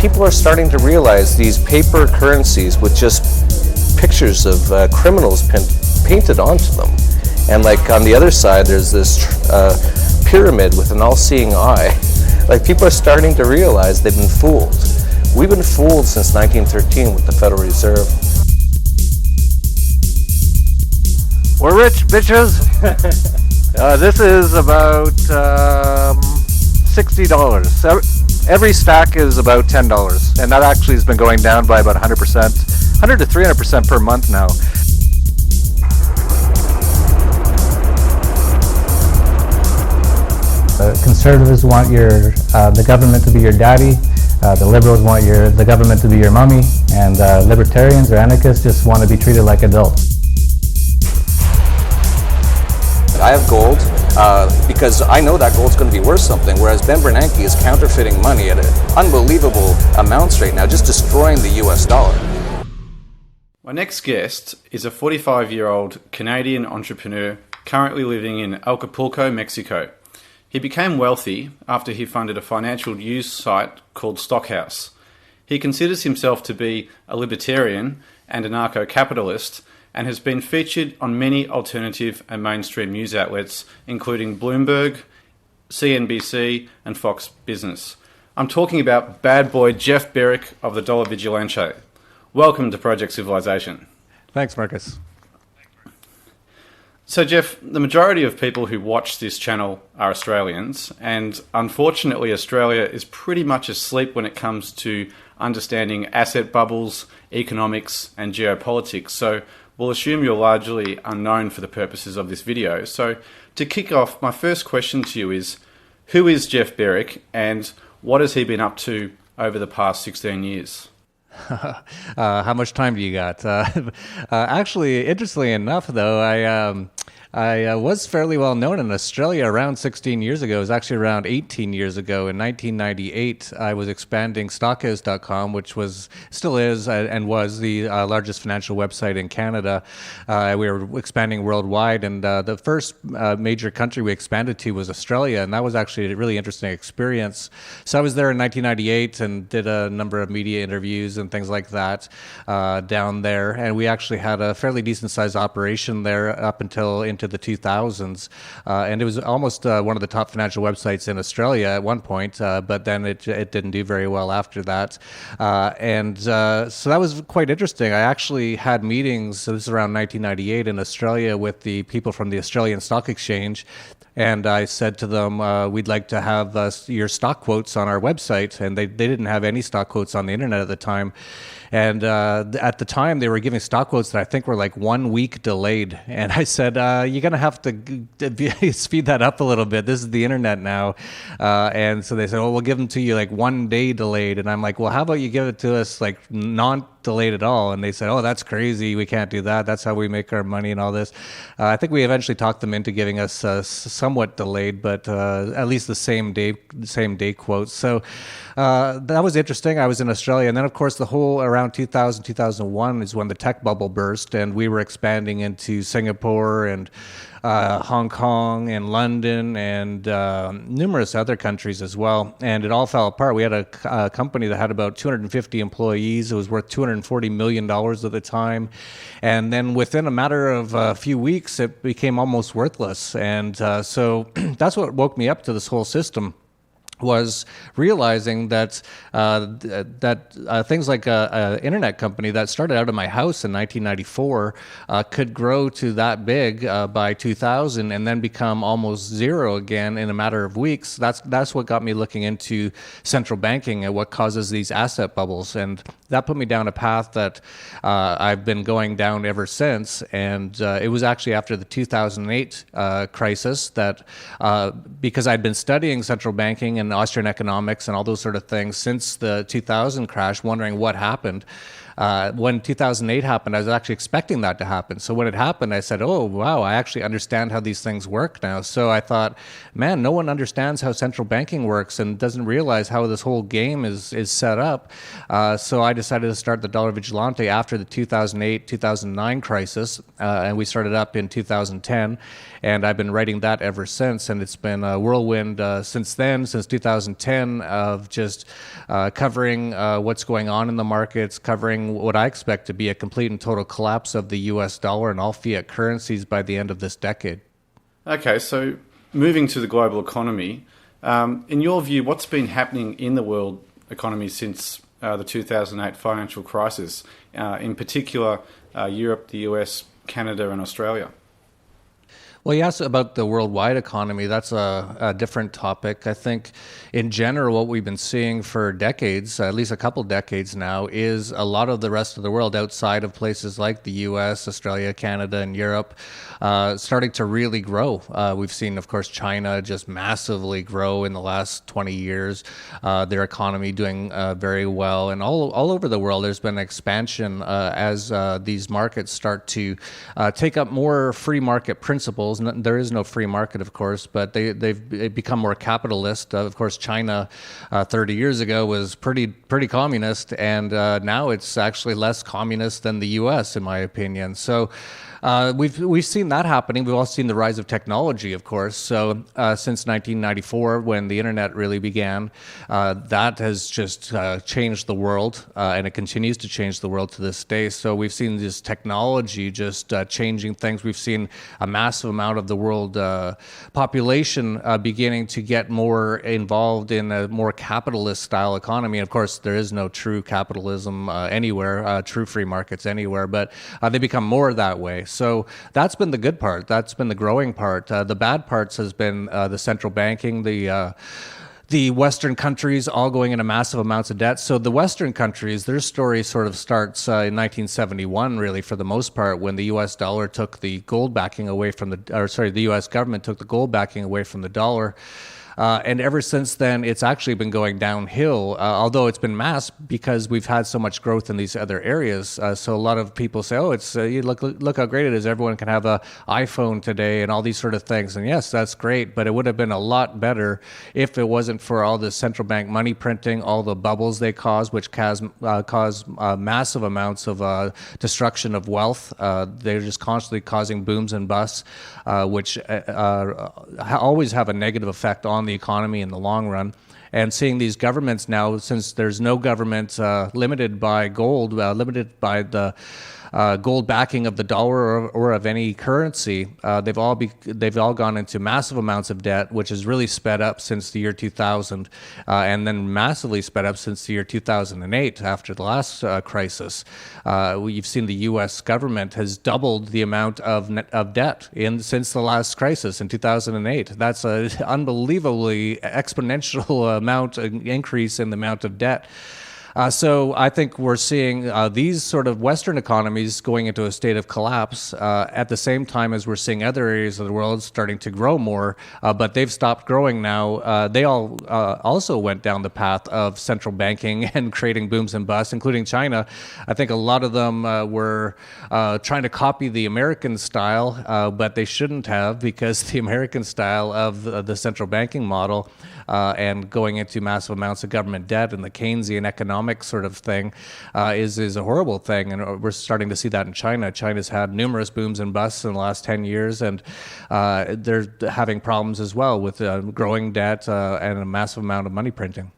people are starting to realize these paper currencies with just pictures of criminals painted onto them. And like on the other side, there's this pyramid with an all-seeing eye. Like people are starting to realize they've been fooled. We've been fooled since 1913 with the Federal Reserve. We're rich, bitches. This is about $60. Every stack is about $10, and that actually has been going down by about 100%, 100 to 300% per month now. Conservatives want the government to be your daddy. The liberals want the government to be your mommy, and libertarians or anarchists just want to be treated like adults. I have gold because I know that gold's going to be worth something, whereas Ben Bernanke is counterfeiting money at unbelievable amounts right now, just destroying the US dollar. My next guest is a 45-year-old Canadian entrepreneur currently living in Acapulco, Mexico. He became wealthy after he funded a financial news site called Stockhouse. He considers himself to be a libertarian and anarcho-capitalist and has been featured on many alternative and mainstream news outlets, including Bloomberg, CNBC, and Fox Business. I'm talking about bad boy Jeff Berwick of the Dollar Vigilante. Welcome to Project Civilization. Thanks, Marcus. So, Jeff, the majority of people who watch this channel are Australians, and unfortunately Australia is pretty much asleep when it comes to understanding asset bubbles, economics, and geopolitics. So we'll assume you're largely unknown for the purposes of this video. So to kick off, my first question to you is, who is Jeff Berwick and what has he been up to over the past 16 years? How much time do you got? Actually, interestingly enough, though, I was fairly well known in Australia around 16 years ago. It was actually around 18 years ago. In 1998, I was expanding Stockhouse.com, which still is and was the largest financial website in Canada. We were expanding worldwide, and the first major country we expanded to was Australia, and that was actually a really interesting experience. So I was there in 1998 and did a number of media interviews and things like that down there, and we actually had a fairly decent-sized operation there up into the 2000s, and it was almost one of the top financial websites in Australia at one point, but then it didn't do very well after that, and so that was quite interesting. I actually had meetings, this was around 1998 in Australia, with the people from the Australian Stock Exchange, and I said to them, we'd like to have your stock quotes on our website, and they didn't have any stock quotes on the internet at the time. And at the time, they were giving stock quotes that I think were like 1 week delayed. And I said, you're going to have to speed that up a little bit. This is the internet now. And so they said, well, we'll give them to you like 1 day delayed. And I'm like, well, how about you give it to us like non-delayed at all? And they said, oh, that's crazy. We can't do that. That's how we make our money and all this. I think we eventually talked them into giving us somewhat delayed, but at least the same day quotes. So that was interesting. I was in Australia. And then, of course, the whole around 2000, 2001 is when the tech bubble burst, and we were expanding into Singapore and Hong Kong and London and numerous other countries as well. And it all fell apart. We had a company that had about 250 employees. It was worth $240 million at the time. And then within a matter of a few weeks, it became almost worthless. And so that's what woke me up to this whole system, was realizing that things like an internet company that started out of my house in 1994 could grow to that big by 2000 and then become almost zero again in a matter of weeks. That's what got me looking into central banking and what causes these asset bubbles, and that put me down a path that I've been going down ever since. And it was actually after the 2008 crisis that, because I'd been studying central banking and Austrian economics and all those sort of things since the 2000 crash, wondering what happened, When 2008 happened, I was actually expecting that to happen. So when it happened, I said, oh, wow, I actually understand how these things work now. So I thought, man, no one understands how central banking works and doesn't realize how this whole game is set up. So I decided to start the Dollar Vigilante after the 2008-2009 crisis, and we started up in 2010. And I've been writing that ever since, and it's been a whirlwind since then, since 2010, of just covering what's going on in the markets, covering what I expect to be a complete and total collapse of the US dollar and all fiat currencies by the end of this decade. Okay, so moving to the global economy, in your view, what's been happening in the world economy since the 2008 financial crisis, in particular Europe, the US, Canada, and Australia? Well, you asked about the worldwide economy. That's a different topic. I think in general, what we've been seeing for decades, at least a couple decades now, is a lot of the rest of the world outside of places like the US, Australia, Canada, and Europe starting to really grow. We've seen, of course, China just massively grow in the last 20 years, their economy doing very well. And all over the world, there's been expansion as these markets start to take up more free market principles. There is no free market, of course, but they've become more capitalist. Of course, China 30 years ago was pretty communist, and now it's actually less communist than the U.S., in my opinion. So we've seen that happening. We've also seen the rise of technology, of course. So since 1994, when the internet really began, that has just changed the world, and it continues to change the world to this day. So we've seen this technology just changing things. We've seen a massive amount of the world population beginning to get more involved in a more capitalist style economy. Of course, there is no true capitalism anywhere, true free markets anywhere, but they become more that way. So that's been the good part. That's been the growing part. The bad parts has been the central banking, the Western countries all going into massive amounts of debt. So the Western countries, their story sort of starts in 1971, really, for the most part, when the U.S. dollar took the gold backing away from the U.S. government took the gold backing away from the dollar. And ever since then, it's actually been going downhill, although it's been masked because we've had so much growth in these other areas. So a lot of people say, oh, it's look how great it is. Everyone can have an iPhone today and all these sort of things. And yes, that's great, but it would have been a lot better if it wasn't for all the central bank money printing, all the bubbles they cause, which cause massive amounts of destruction of wealth. They're just constantly causing booms and busts, which always have a negative effect on the economy in the long run. And seeing these governments now, since there's no government limited by gold, limited by the gold backing of the dollar or of any currency, they've all gone into massive amounts of debt, which has really sped up since the year 2000, and then massively sped up since the year 2008 after the last crisis. You've seen the U.S. government has doubled the amount of debt since the last crisis in 2008. That's an unbelievably exponential increase in the amount of debt. So I think we're seeing these sort of Western economies going into a state of collapse at the same time as we're seeing other areas of the world starting to grow more, but they've stopped growing now. They all also went down the path of central banking and creating booms and busts, including China. I think a lot of them were trying to copy the American style, but they shouldn't have, because the American style of the central banking model and going into massive amounts of government debt and the Keynesian economic sort of thing is a horrible thing. And we're starting to see that in China. China's had numerous booms and busts in the last 10 years, and they're having problems as well with growing debt and a massive amount of money printing.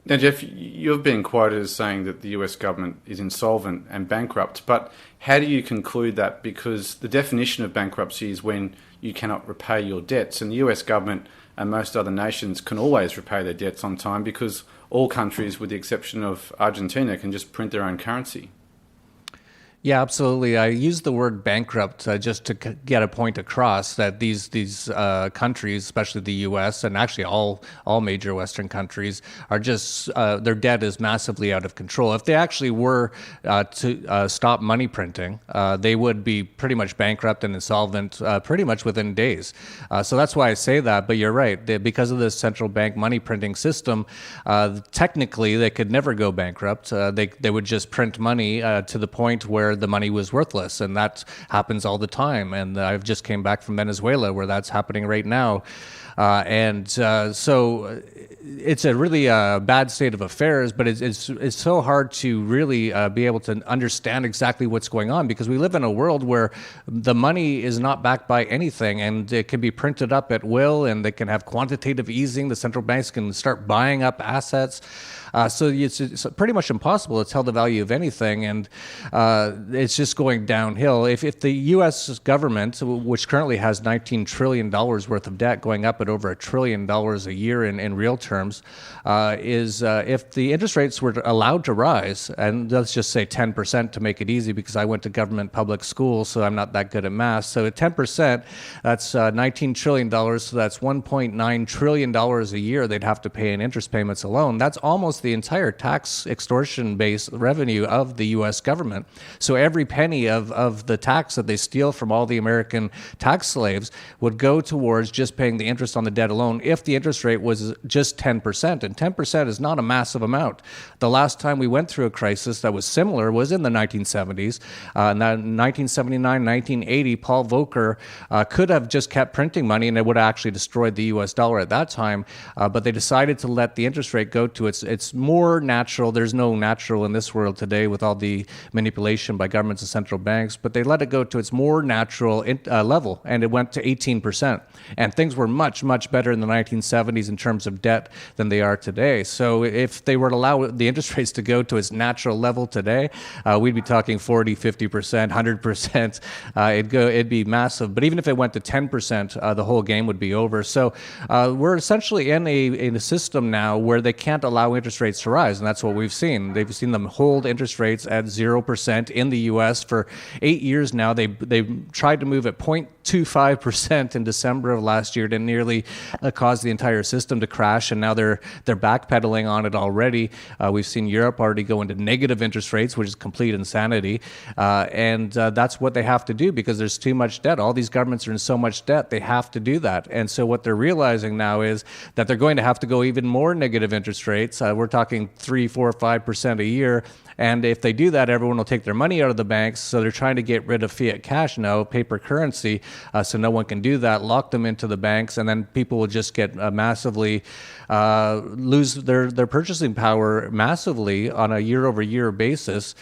Now, Jeff, you've been quoted as saying that the US government is insolvent and bankrupt, but how do you conclude that? Because the definition of bankruptcy is when you cannot repay your debts, and the US government and most other nations can always repay their debts on time because all countries, with the exception of Argentina, can just print their own currency. Yeah, absolutely. I use the word bankrupt just to get a point across that these countries, especially the U.S. and actually all major Western countries, are just their debt is massively out of control. If they actually were to stop money printing, they would be pretty much bankrupt and insolvent pretty much within days. So that's why I say that. But you're right, because of this central bank money printing system, technically they could never go bankrupt. They would just print money to the point where the money was worthless, and that happens all the time. And I've just came back from Venezuela, where that's happening right now. So it's a really bad state of affairs, but it's so hard to really be able to understand exactly what's going on, because we live in a world where the money is not backed by anything, and it can be printed up at will, and they can have quantitative easing. The central banks can start buying up assets. So it's pretty much impossible to tell the value of anything, and it's just going downhill. If the U.S. government, which currently has $19 trillion worth of debt, going up at over $1 trillion a year in real terms, if the interest rates were allowed to rise, and let's just say 10% to make it easy, because I went to government public school, so I'm not that good at math. So at 10%, that's $19 trillion, so that's $1.9 trillion a year they'd have to pay in interest payments alone. That's almost the entire tax extortion-based revenue of the U.S. government. So every penny of the tax that they steal from all the American tax slaves would go towards just paying the interest on the debt alone if the interest rate was just 10%. And 10% is not a massive amount. The last time we went through a crisis that was similar was in the 1970s. In 1979, 1980, Paul Volcker could have just kept printing money, and it would have actually destroyed the U.S. dollar at that time. But they decided to let the interest rate go to its more natural. There's no natural in this world today with all the manipulation by governments and central banks, but they let it go to its more natural level, and it went to 18%. And things were much, much better in the 1970s in terms of debt than they are today. So if they were to allow the interest rates to go to its natural level today, we'd be talking 40, 50%, 100%. It'd be massive. But even if it went to 10%, the whole game would be over. So we're essentially in a system now where they can't allow interest rates to rise, and that's what we've seen. They've seen them hold interest rates at 0% in the U.S. for 8 years now. They tried to move at 0.25% in December of last year to nearly cause the entire system to crash, and now they're backpedaling on it already. We've seen Europe already go into negative interest rates, which is complete insanity, and that's what they have to do because there's too much debt. All these governments are in so much debt, they have to do that. And so what they're realizing now is that they're going to have to go even more negative interest rates. We're talking 3, 4, 5% a year. And if they do that, everyone will take their money out of the banks. So they're trying to get rid of fiat cash now, paper currency, so no one can do that, lock them into the banks, and then people will just get massively lose their purchasing power massively on a year-over-year basis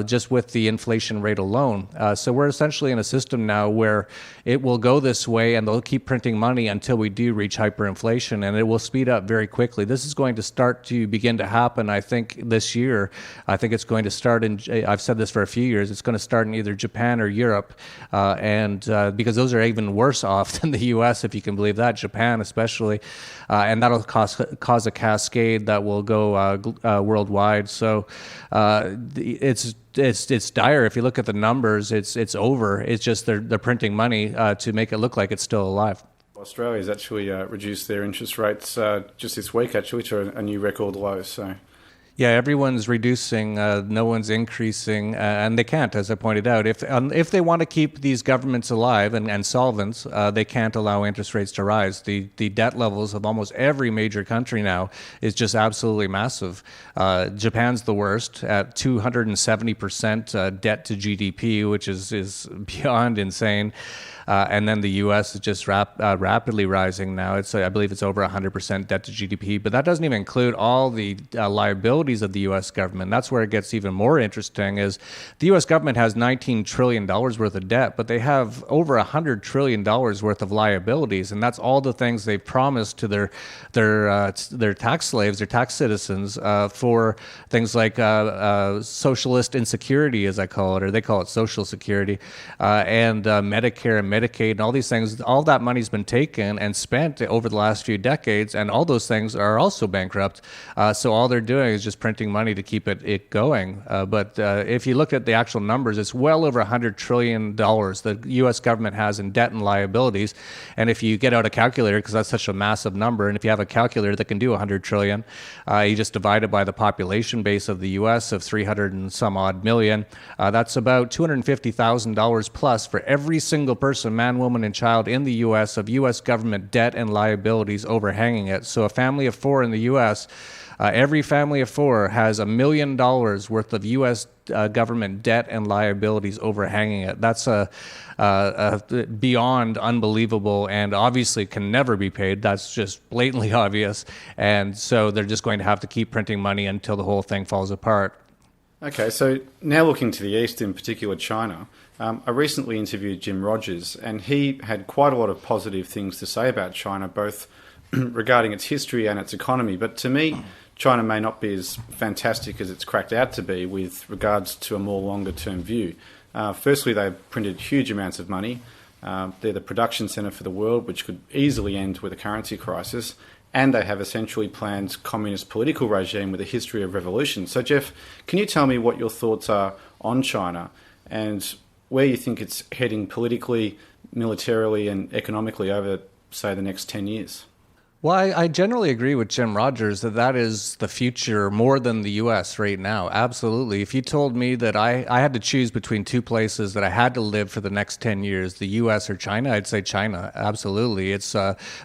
just with the inflation rate alone. So we're essentially in a system now where it will go this way, and they'll keep printing money until we do reach hyperinflation, and it will speed up very quickly. This is going to start to begin to happen, I think, this year. I think it's going to start I've said this for a few years, it's going to start in either Japan or Europe, and because those are even worse off than the U.S., if you can believe that, Japan especially, and that'll cause a cascade that will go worldwide. So it's dire. If you look at the numbers, it's over. It's just they're printing money to make it look like it's still alive. Australia's actually reduced their interest rates just this week, actually, to a new record low. So. Yeah, everyone's reducing, no one's increasing, and they can't, as I pointed out. If they want to keep these governments alive and solvent, they can't allow interest rates to rise. The debt levels of almost every major country now is just absolutely massive. Japan's the worst at 270% debt to GDP, which is beyond insane. And then the U.S. is just rapidly rising now. I believe it's over 100% debt to GDP, but that doesn't even include all the liabilities of the U.S. government. That's where it gets even more interesting. Is the U.S. government has $19 trillion worth of debt, but they have over $100 trillion worth of liabilities, and that's all the things they've promised to their tax slaves, their tax citizens, for things like socialist insecurity, as I call it, or they call it social security, and Medicare and Medicaid and all these things. All that money's been taken and spent over the last few decades, and all those things are also bankrupt. So all they're doing is just just printing money to keep it going. But if you look at the actual numbers, it's well over $100 trillion the U.S. government has in debt and liabilities. And if you get out a calculator, because that's such a massive number, and if you have a calculator that can do 100 trillion, you just divide it by the population base of the U.S. of 300 and some odd million. That's about $250,000 plus for every single person, man, woman, and child in the U.S. of U.S. government debt and liabilities overhanging it. So a family of four in the U.S., every family of four has $1 million worth of U.S. Government debt and liabilities overhanging it. That's beyond unbelievable, and obviously can never be paid. That's just blatantly obvious. And so they're just going to have to keep printing money until the whole thing falls apart. Okay, so now looking to the East, in particular China, I recently interviewed Jim Rogers, and he had quite a lot of positive things to say about China, both regarding its history and its economy. But to me, China may not be as fantastic as it's cracked out to be with regards to a more longer-term view. Firstly, they've printed huge amounts of money. They're the production centre for the world, which could easily end with a currency crisis. And they have essentially planned communist political regime with a history of revolution. So, Jeff, can you tell me what your thoughts are on China and where you think it's heading politically, militarily, and economically over, say, the next 10 years? Well, I generally agree with Jim Rogers that is the future more than the U.S. right now. Absolutely. If you told me that I had to choose between two places that I had to live for the next 10 years, the U.S. or China, I'd say China. Absolutely. It's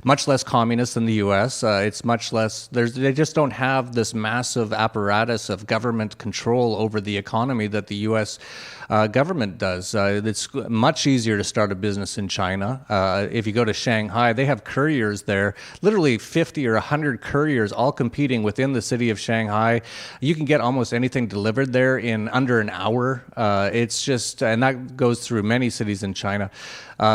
much less communist than the U.S. It's much less, they just don't have this massive apparatus of government control over the economy that the U.S. Government does. It's much easier to start a business in China. If you go to Shanghai, they have couriers there, literally 50 or 100 couriers all competing within the city of Shanghai. You can get almost anything delivered there in under an hour. It's just, and that goes through many cities in China.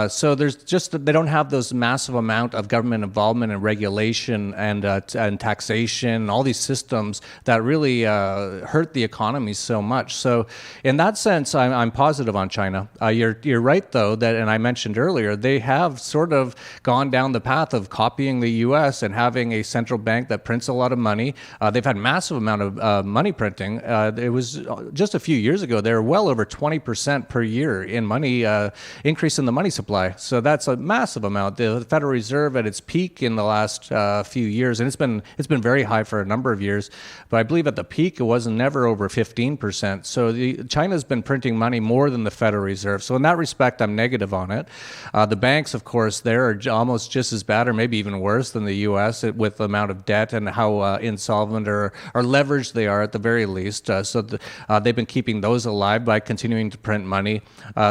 So there's just, they don't have those massive amount of government involvement and regulation and taxation, all these systems that really hurt the economy so much. So in that sense, I'm positive on China. You're right, though, that, and I mentioned earlier, they have sort of gone down the path of copying the U.S. and having a central bank that prints a lot of money. They've had massive amount of money printing. It was just a few years ago, they were well over 20% per year in money, increase in the money supply. So that's a massive amount. The Federal Reserve at its peak in the last few years, and it's been very high for a number of years, but I believe at the peak it wasn't never over 15%. So China's been printing money more than the Federal Reserve. So in that respect, I'm negative on it. The banks, of course, there are almost just as bad or maybe even worse than the U.S. with the amount of debt and how insolvent or leveraged they are at the very least. So they've been keeping those alive by continuing to print money.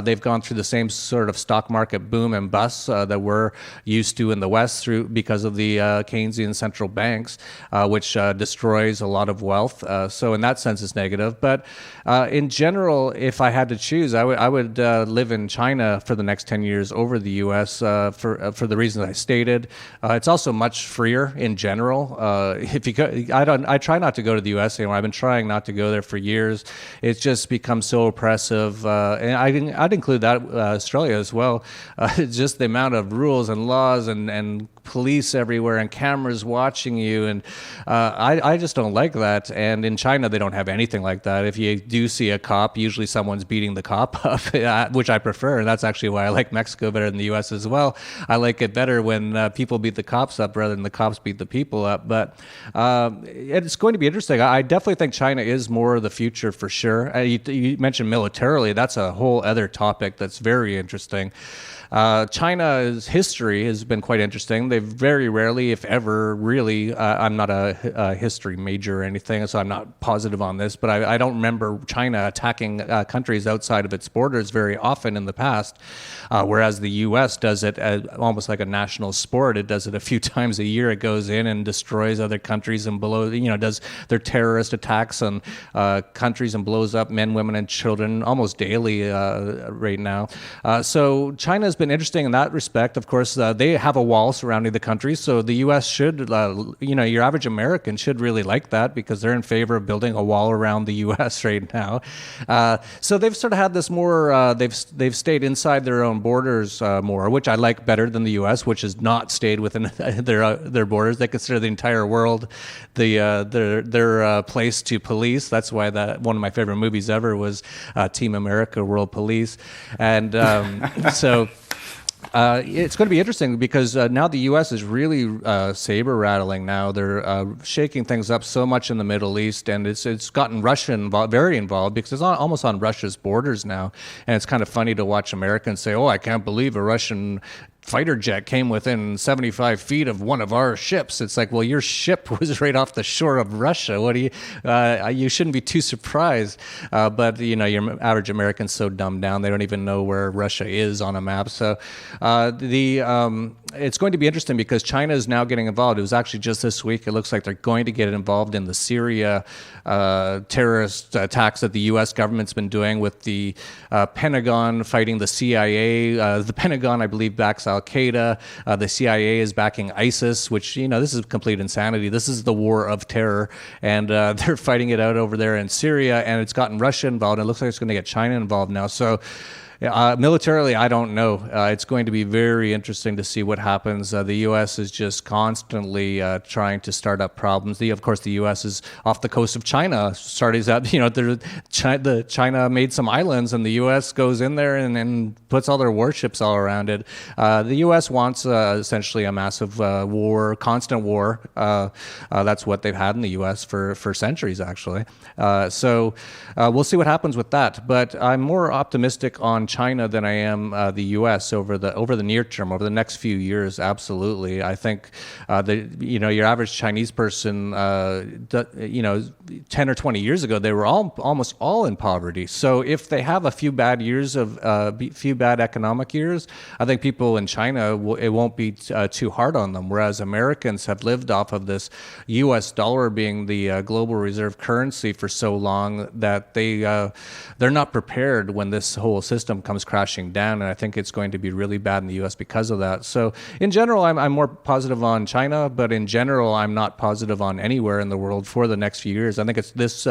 They've gone through the same sort of stock market boom and bust that we're used to in the West because of the Keynesian central banks, which destroys a lot of wealth. So in that sense, it's negative. But in general, if I had to choose, I would live in China for the next 10 years over the U.S. For the reasons I stated. It's also much freer in general. If you go, I try not to go to the U.S. anymore. I've been trying not to go there for years. It's just become so oppressive, and I'd include that Australia as well. Just the amount of rules and laws and police everywhere and cameras watching you, and I just don't like that. And in China, they don't have anything like that. If you do see a cop, usually someone's beating the cop up, which I prefer, and that's actually why I like Mexico better than the U.S. as well. I like it better when people beat the cops up rather than the cops beat the people up. But it's going to be interesting. I definitely think China is more of the future for sure. You mentioned militarily. That's a whole other topic that's very interesting. China's history has been quite interesting. They've very rarely, if ever, really, I'm not a history major or anything, so I'm not positive on this, but I don't remember China attacking countries outside of its borders very often in the past, whereas the U.S. does it almost like a national sport. It does it a few times a year. It goes in and destroys other countries and does their terrorist attacks on countries and blows up men, women, and children almost daily right now. So China's been been interesting in that respect. Of course, they have a wall surrounding the country, so the U.S. should, your average American should really like that because they're in favor of building a wall around the U.S. right now. So they've sort of had this more. They've stayed inside their own borders more, which I like better than the U.S., which has not stayed within their borders. They consider the entire world their place to police. That's why one of my favorite movies ever was Team America: World Police, and so. It's going to be interesting because now the U.S. is really saber rattling. Now they're shaking things up so much in the Middle East, and it's gotten Russia very involved because it's almost on Russia's borders now. And it's kind of funny to watch Americans say, "Oh, I can't believe a Russian fighter jet came within 75 feet of one of our ships." It's like, well, your ship was right off the shore of Russia. What do you shouldn't be too surprised. But your average American's so dumbed down they don't even know where Russia is on a map. So it's going to be interesting because China is now getting involved. It was actually just this week. It looks like they're going to get involved in the Syria terrorist attacks that the U.S. government's been doing with the Pentagon fighting the CIA. The Pentagon, I believe, backs Al-Qaeda. The CIA is backing ISIS, which, this is complete insanity. This is the war of terror, and they're fighting it out over there in Syria, and it's gotten Russia involved, and it looks like it's going to get China involved now. So militarily, I don't know. It's going to be very interesting to see what happens. The U.S. is just constantly trying to start up problems. Of course, the U.S. is off the coast of China. China made some islands, and the U.S. goes in there and puts all their warships all around it. The U.S. wants essentially a massive war, constant war. That's what they've had in the U.S. for centuries, actually. So we'll see what happens with that. But I'm more optimistic on China than I am the U.S. over the near term, over the next few years. Absolutely, I think your average Chinese person, 10 or 20 years ago, they were almost all in poverty. So if they have a few bad years few bad economic years, I think people in China it won't be too hard on them. Whereas Americans have lived off of this U.S. dollar being the global reserve currency for so long that they're not prepared when this whole system comes crashing down, and I think it's going to be really bad in the U.S. because of that. So in general, I'm more positive on China, but in general, I'm not positive on anywhere in the world for the next few years. I think it's this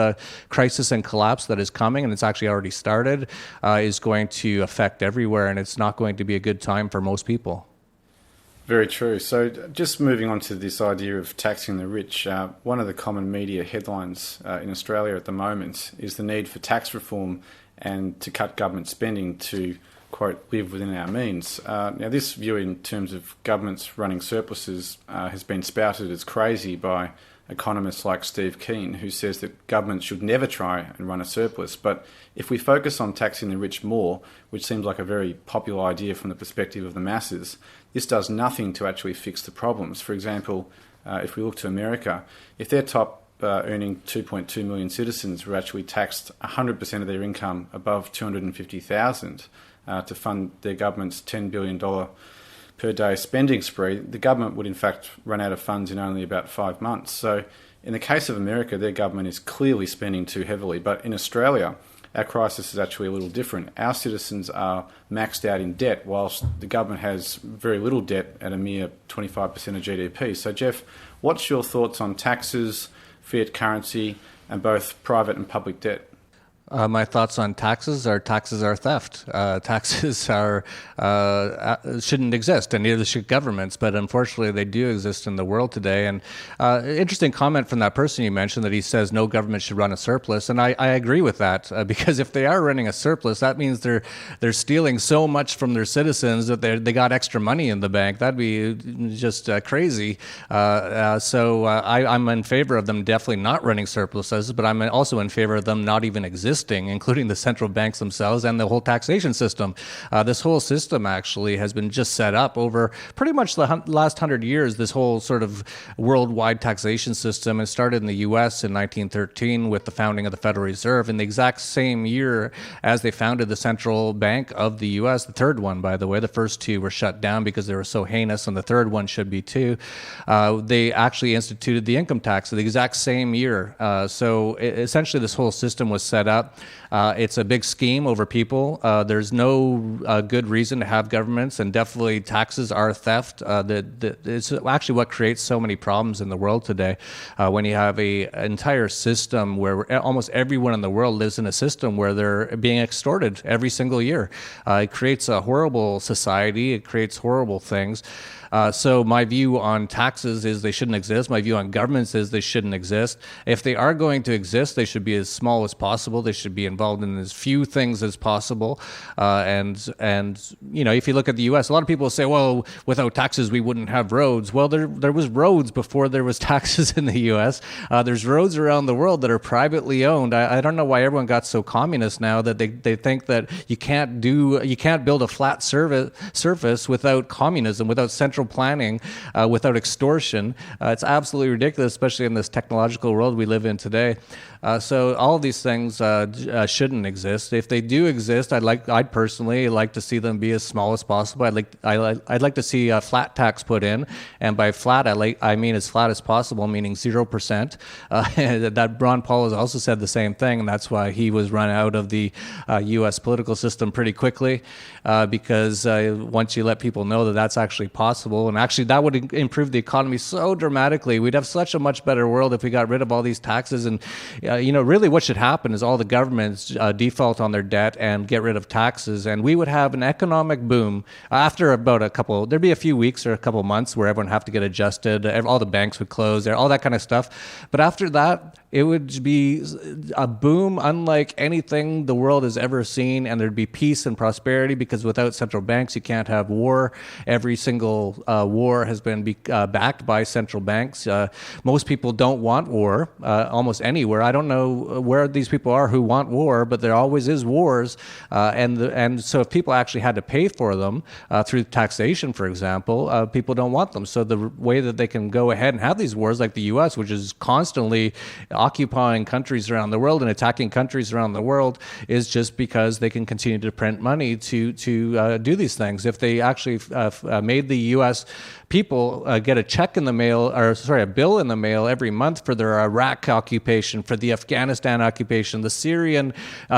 crisis and collapse that is coming, and it's actually already started, is going to affect everywhere, and it's not going to be a good time for most people. Very true. So just moving on to this idea of taxing the rich, one of the common media headlines in Australia at the moment is the need for tax reform and to cut government spending to, quote, live within our means. Now, this view in terms of governments running surpluses has been spouted as crazy by economists like Steve Keen, who says that governments should never try and run a surplus. But if we focus on taxing the rich more, which seems like a very popular idea from the perspective of the masses, this does nothing to actually fix the problems. For example, if we look to America, if their top earning 2.2 million citizens were actually taxed 100% of their income above $250,000 to fund their government's $10 billion per day spending spree, the government would in fact run out of funds in only about 5 months. So in the case of America, their government is clearly spending too heavily. But in Australia, our crisis is actually a little different. Our citizens are maxed out in debt, whilst the government has very little debt at a mere 25% of GDP. So Jeff, what's your thoughts on taxes, fiat currency, and both private and public debt? My thoughts on taxes are theft. Taxes shouldn't exist, and neither should governments, but unfortunately they do exist in the world today. And interesting comment from that person you mentioned that he says no government should run a surplus, and I agree with that, because if they are running a surplus, that means they're stealing so much from their citizens that they got extra money in the bank. That'd be just crazy. So I'm in favor of them definitely not running surpluses, but I'm also in favor of them not even existing, including the central banks themselves and the whole taxation system. This whole system actually has been just set up over pretty much the last 100 years, this whole sort of worldwide taxation system. It started in the U.S. in 1913 with the founding of the Federal Reserve, in the exact same year as they founded the Central Bank of the U.S., the third one, by the way. The first two were shut down because they were so heinous, and the third one should be too. They actually instituted the income tax the exact same year. So essentially this whole system was set up that. It's a big scheme over people. There's no good reason to have governments, and definitely taxes are theft. It's actually what creates so many problems in the world today. When you have an entire system where almost everyone in the world lives in a system where they're being extorted every single year. It creates a horrible society. It creates horrible things. So my view on taxes is they shouldn't exist. My view on governments is they shouldn't exist. If they are going to exist, they should be as small as possible. They should be involved in as few things as possible. And you know, if you look at the U.S., a lot of people say, well, without taxes, we wouldn't have roads. Well, there was roads before there was taxes in the U.S. There's roads around the world that are privately owned. I don't know why everyone got so communist now that they think that you can't build a flat surface without communism, without central planning, without extortion. It's absolutely ridiculous, especially in this technological world we live in today. So all of these things shouldn't exist. If they do exist, I'd personally like to see them be as small as possible. I'd like to see a flat tax put in, and by flat I mean as flat as possible, meaning 0%. That Ron Paul has also said the same thing, and that's why he was run out of the U.S. political system pretty quickly, because once you let people know that that's actually possible, and actually that would improve the economy so dramatically. We'd have such a much better world if we got rid of all these taxes. And really what should happen is all the governments default on their debt and get rid of taxes, and we would have an economic boom after about there'd be a few weeks or a couple months where everyone have to get adjusted, all the banks would close, all that kind of stuff. But after that, it would be a boom unlike anything the world has ever seen, and there'd be peace and prosperity, because without central banks, you can't have war. Every single war has been backed by central banks. Most people don't want war, almost anywhere. I don't know where these people are who want war, but there always is wars. And so if people actually had to pay for them through taxation, for example, people don't want them. So the way that they can go ahead and have these wars, like the U.S., which is constantly occupying countries around the world and attacking countries around the world, is just because they can continue to print money to do these things. If they actually made the U.S. people get a check in the mail, a bill in the mail every month for their Iraq occupation, for the Afghanistan occupation, the Syrian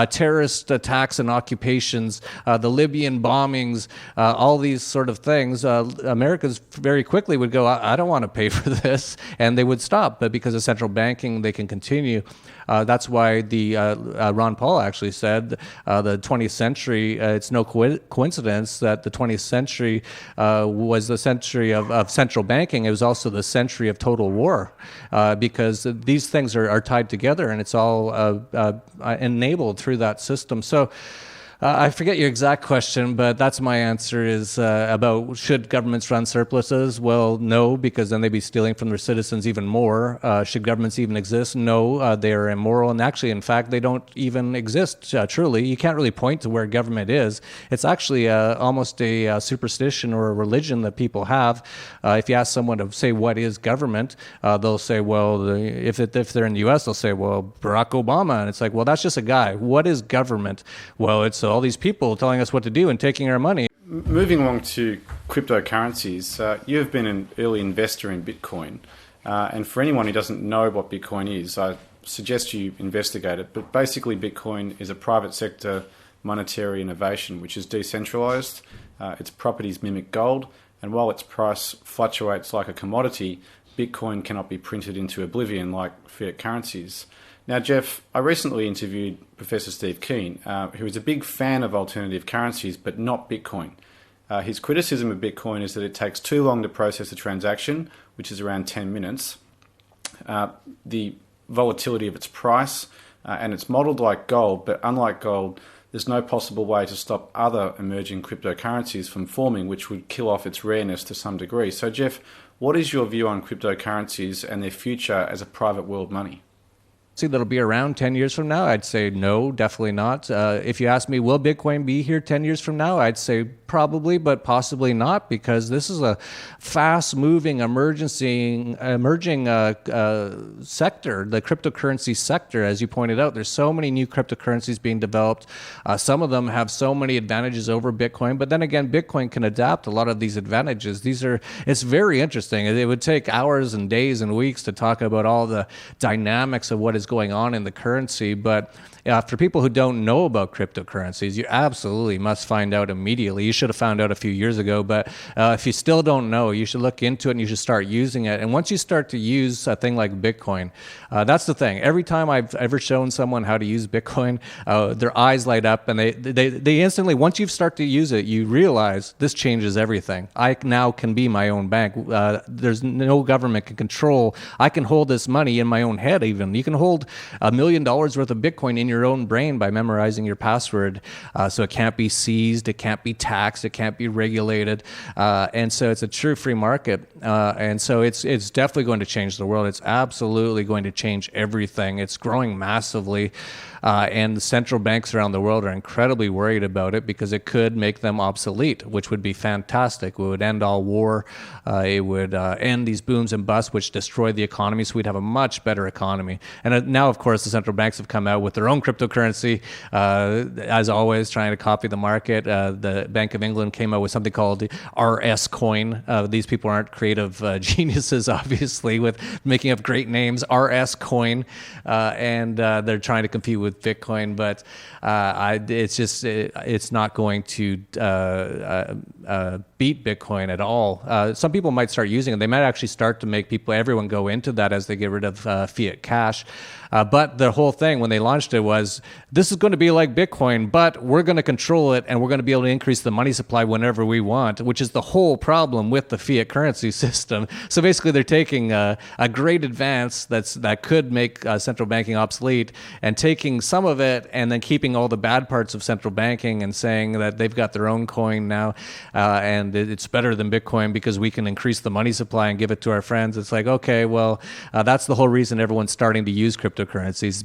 terrorist attacks and occupations, the Libyan bombings, all these sort of things, Americans very quickly would go, I don't want to pay for this, and they would stop. But because of central banking, they can continue. That's why the Ron Paul actually said the 20th century, it's no coincidence that the 20th century was the century of central banking. It was also the century of total war, because these things are tied together, and it's all enabled through that system. So I forget your exact question, but that's my answer, is about should governments run surpluses? Well, no, because then they'd be stealing from their citizens even more. Should governments even exist? No, they are immoral. And actually, in fact, they don't even exist, truly. You can't really point to where government is. It's actually almost a superstition or a religion that people have. If you ask someone to say what is government, they'll say, well, if they're in the U.S., they'll say, well, Barack Obama. And it's like, well, that's just a guy. What is government? Well, it's all these people telling us what to do and taking our money. Moving along to cryptocurrencies, you have been an early investor in Bitcoin. And for anyone who doesn't know what Bitcoin is, I suggest you investigate it. But basically, Bitcoin is a private sector monetary innovation which is decentralized. Its properties mimic gold. And while its price fluctuates like a commodity, Bitcoin cannot be printed into oblivion like fiat currencies. Now, Jeff, I recently interviewed Professor Steve Keen, who is a big fan of alternative currencies, but not Bitcoin. His criticism of Bitcoin is that it takes too long to process a transaction, which is around 10 minutes. The volatility of its price, and it's modeled like gold, but unlike gold, there's no possible way to stop other emerging cryptocurrencies from forming, which would kill off its rareness to some degree. So, Jeff, what is your view on cryptocurrencies and their future as a private world money? See, that'll be around 10 years from now? I'd say no, definitely not. If you ask me, will Bitcoin be here 10 years from now? I'd say probably, but possibly not, because this is a fast-moving, emerging sector, the cryptocurrency sector. As you pointed out, there's so many new cryptocurrencies being developed. Some of them have so many advantages over Bitcoin, but then again, Bitcoin can adapt a lot of these advantages. It's very interesting. It would take hours and days and weeks to talk about all the dynamics of what is going on in the currency, but For people who don't know about cryptocurrencies, you absolutely must find out immediately. You should have found out a few years ago, but if you still don't know, you should look into it and you should start using it. And once you start to use a thing like Bitcoin, that's the thing. Every time I've ever shown someone how to use Bitcoin, their eyes light up, and they instantly, once you start to use it, you realize this changes everything. I now can be my own bank. There's no government can control. I can hold this money in my own head even. You can hold $1 million worth of Bitcoin in your own brain by memorizing your password. So it can't be seized, it can't be taxed, it can't be regulated. And so it's a true free market. And so it's definitely going to change the world. It's absolutely going to change everything. It's growing massively. And the central banks around the world are incredibly worried about it because it could make them obsolete, which would be fantastic. It would end all war. It would end these booms and busts, which destroy the economy, so we'd have a much better economy. And now, of course, the central banks have come out with their own cryptocurrency, as always, trying to copy the market. The Bank of England came out with something called the RS coin. These people aren't creative geniuses, obviously, with making up great names. RS coin, and they're trying to compete with Bitcoin, but it's not going to beat Bitcoin at all. Some people might start using it. They might actually start to make everyone go into that as they get rid of fiat cash. But the whole thing when they launched it was, this is going to be like Bitcoin, but we're going to control it and we're going to be able to increase the money supply whenever we want, which is the whole problem with the fiat currency system. So basically they're taking a great advance that could make central banking obsolete and taking some of it and then keeping all the bad parts of central banking and saying that they've got their own coin now and it's better than Bitcoin because we can increase the money supply and give it to our friends. It's like, okay, well, that's the whole reason everyone's starting to use cryptocurrencies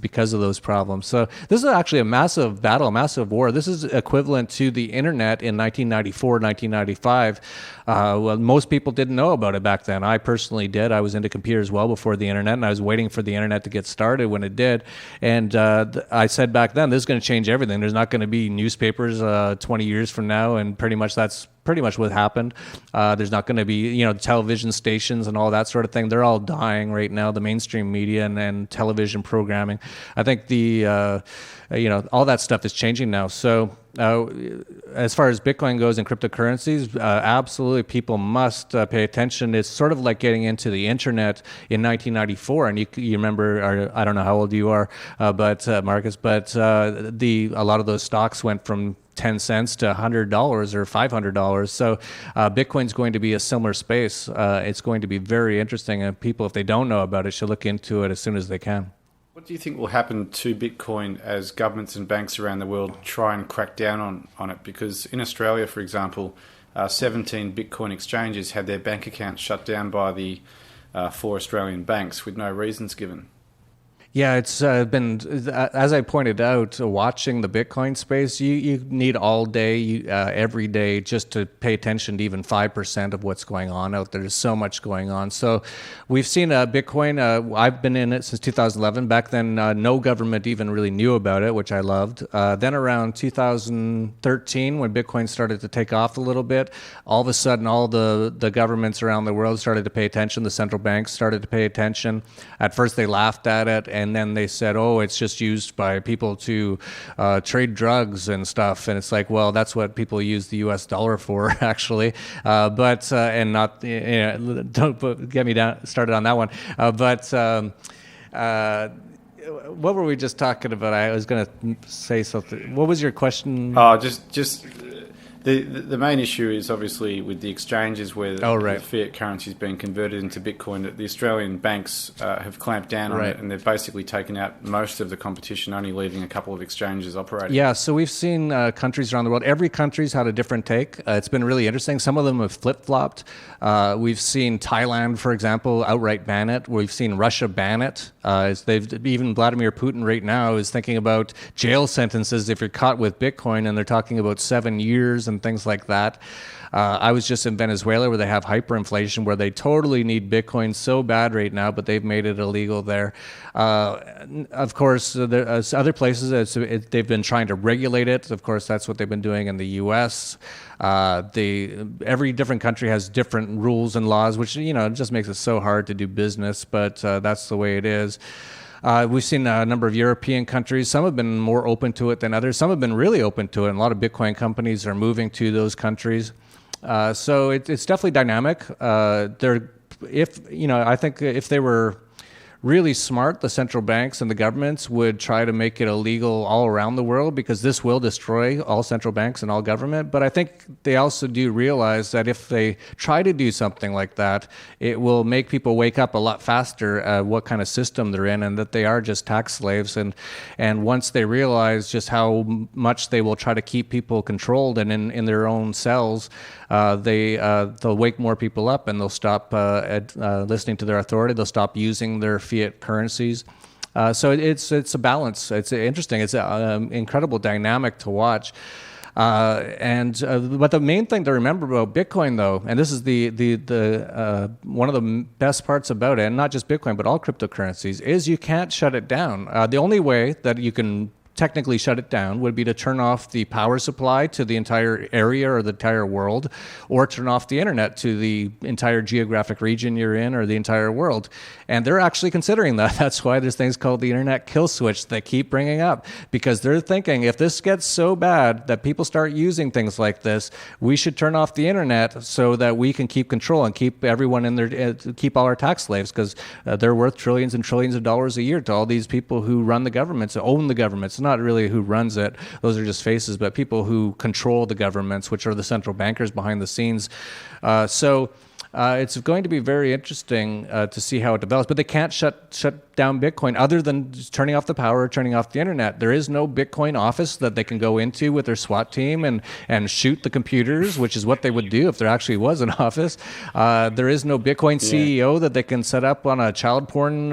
because of those problems. So this is actually a massive battle, a massive war. This is equivalent to the internet in 1994, 1995. Well, most people didn't know about it back then. I personally did. I was into computers well before the internet, and I was waiting for the internet to get started when it did. And I said back then, this is going to change everything. There's not going to be newspapers 20 years from now, and pretty much that's pretty much what happened. There's not going to be, television stations and all that sort of thing. They're all dying right now, the mainstream media and television programming. I think all that stuff is changing now. So as far as Bitcoin goes and cryptocurrencies, absolutely people must pay attention. It's sort of like getting into the internet in 1994. And you remember, or I don't know how old you are, but Marcus, but a lot of those stocks went from 10 cents to $100 or $500. So Bitcoin's going to be a similar space. It's going to be very interesting, and people, if they don't know about it, should look into it as soon as they can. What do you think will happen to Bitcoin as governments and banks around the world try and crack down on it? Because in Australia, for example, 17 Bitcoin exchanges had their bank accounts shut down by the 4 Australian banks with no reasons given. Yeah, it's been, as I pointed out, watching the Bitcoin space, you need all day, every day, just to pay attention to even 5% of what's going on out there. There's so much going on. So we've seen Bitcoin. I've been in it since 2011. Back then, no government even really knew about it, which I loved. Then around 2013, when Bitcoin started to take off a little bit, all of a sudden, all the governments around the world started to pay attention. The central banks started to pay attention. At first, they laughed at it. And then they said, oh, it's just used by people to trade drugs and stuff. And it's like, well, that's what people use the US dollar for, actually. And not, don't get me started on that one. What were we just talking about? I was going to say something. What was your question? The main issue is obviously with the exchanges where the fiat currency is being converted into Bitcoin, that the Australian banks have clamped down on it, and they've basically taken out most of the competition, only leaving a couple of exchanges operating. Yeah, so we've seen countries around the world. Every country's had a different take. It's been really interesting. Some of them have flip-flopped. We've seen Thailand, for example, outright ban it. We've seen Russia ban it. Even Vladimir Putin right now is thinking about jail sentences if you're caught with Bitcoin, and they're talking about 7 years and things like that. I was just in Venezuela where they have hyperinflation, where they totally need Bitcoin so bad right now, but they've made it illegal there. Of course, there's other places they've been trying to regulate it. Of course, that's what they've been doing in the U.S. Every different country has different rules and laws, which it just makes it so hard to do business, but that's the way it is. We've seen a number of European countries. Some have been more open to it than others. Some have been really open to it, and a lot of Bitcoin companies are moving to those countries. So it's definitely dynamic. I think if they were really smart, the central banks and the governments would try to make it illegal all around the world, because this will destroy all central banks and all government. But I think they also do realize that if they try to do something like that, it will make people wake up a lot faster at what kind of system they're in, and that they are just tax slaves. And once they realize just how much they will try to keep people controlled and in their own cells, they'll wake more people up, and they'll stop listening to their authority. They'll stop using their fiat currencies. So it's a balance. It's interesting. It's an incredible dynamic to watch. But the main thing to remember about Bitcoin, though, and this is the one of the best parts about it, and not just Bitcoin but all cryptocurrencies, is you can't shut it down. The only way that you can technically shut it down would be to turn off the power supply to the entire area or the entire world, or turn off the internet to the entire geographic region you're in or the entire world. And they're actually considering that. That's why there's things called the internet kill switch they keep bringing up, because they're thinking if this gets so bad that people start using things like this, we should turn off the internet so that we can keep control and keep everyone in there, keep all our tax slaves, because they're worth trillions and trillions of dollars a year to all these people who run the governments, own the governments. Not really who runs it, those are just faces, but people who control the governments, which are the central bankers behind the scenes. It's going to be very interesting to see how it develops, but they can't shut down Bitcoin other than just turning off the power, turning off the internet. There is no Bitcoin office that they can go into with their SWAT team and shoot the computers, which is what they would do if there actually was an office. There is no Bitcoin CEO that they can set up on a child porn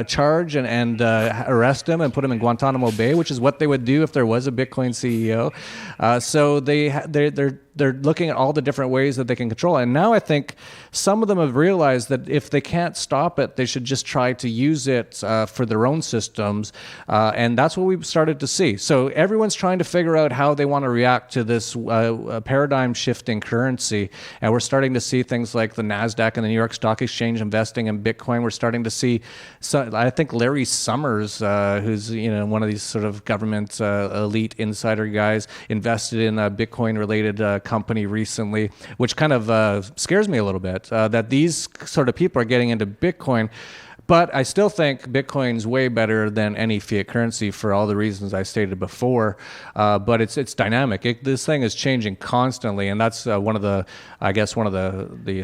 charge and arrest him and put him in Guantanamo Bay, which is what they would do if there was a Bitcoin CEO. So they're looking at all the different ways that they can control it. And now I think some of them have realized that if they can't stop it, they should just try to use it for their own systems. And that's what we've started to see. So everyone's trying to figure out how they want to react to this paradigm shifting currency. And we're starting to see things like the NASDAQ and the New York Stock Exchange investing in Bitcoin. We're starting to see, I think Larry Summers, who's one of these sort of government elite insider guys, invested in a Bitcoin-related company recently, which kind of scares me a little bit, that these sort of people are getting into Bitcoin. But I still think Bitcoin's way better than any fiat currency for all the reasons I stated before. But it's dynamic. This thing is changing constantly, and that's one of the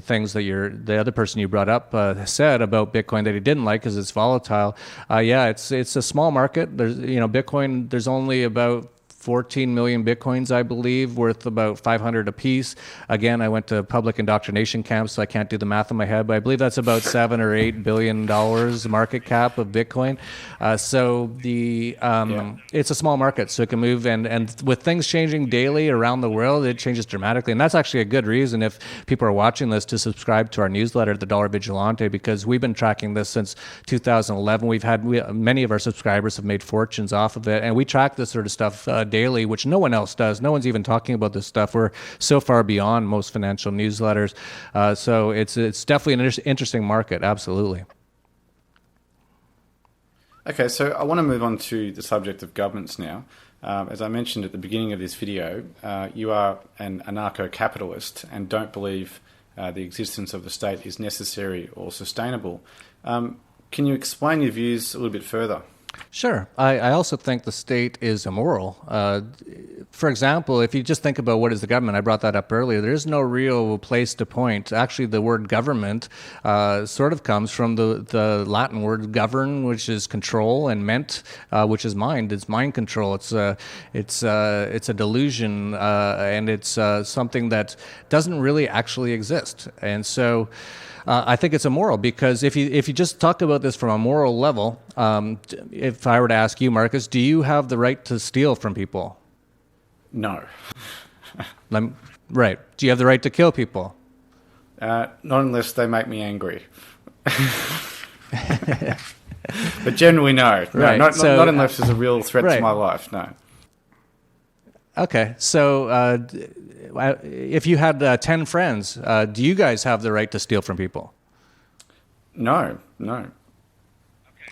things that the other person you brought up said about Bitcoin that he didn't like, because it's volatile. It's a small market. There's Bitcoin. There's only about 14 million Bitcoins, I believe, worth about 500 apiece. Again, I went to public indoctrination camps, so I can't do the math in my head, but I believe that's about $7 or $8 billion market cap of Bitcoin. It's a small market, so it can move. And with things changing daily around the world, it changes dramatically. And that's actually a good reason, if people are watching this, to subscribe to our newsletter, The Dollar Vigilante, because we've been tracking this since 2011. Many of our subscribers have made fortunes off of it, and we track this sort of stuff daily, which no one else does. No one's even talking about this stuff. We're so far beyond most financial newsletters. So it's definitely an interesting market, absolutely. Okay, so I want to move on to the subject of governments now. As I mentioned at the beginning of this video, you are an anarcho-capitalist and don't believe the existence of the state is necessary or sustainable. Can you explain your views a little bit further? Sure. I also think the state is immoral. For example, if you just think about what is the government, I brought that up earlier, there is no real place to point. Actually, the word government sort of comes from the Latin word govern, which is control, and ment, which is mind. It's mind control. It's a delusion, and it's something that doesn't really actually exist. And so I think it's immoral, because if you just talk about this from a moral level, if I were to ask you, Marcus, do you have the right to steal from people? No. Right. Do you have the right to kill people? Not unless they make me angry. But generally, no. Right. Not unless there's a real threat to my life, no. Okay, so if you had 10 friends, do you guys have the right to steal from people? No.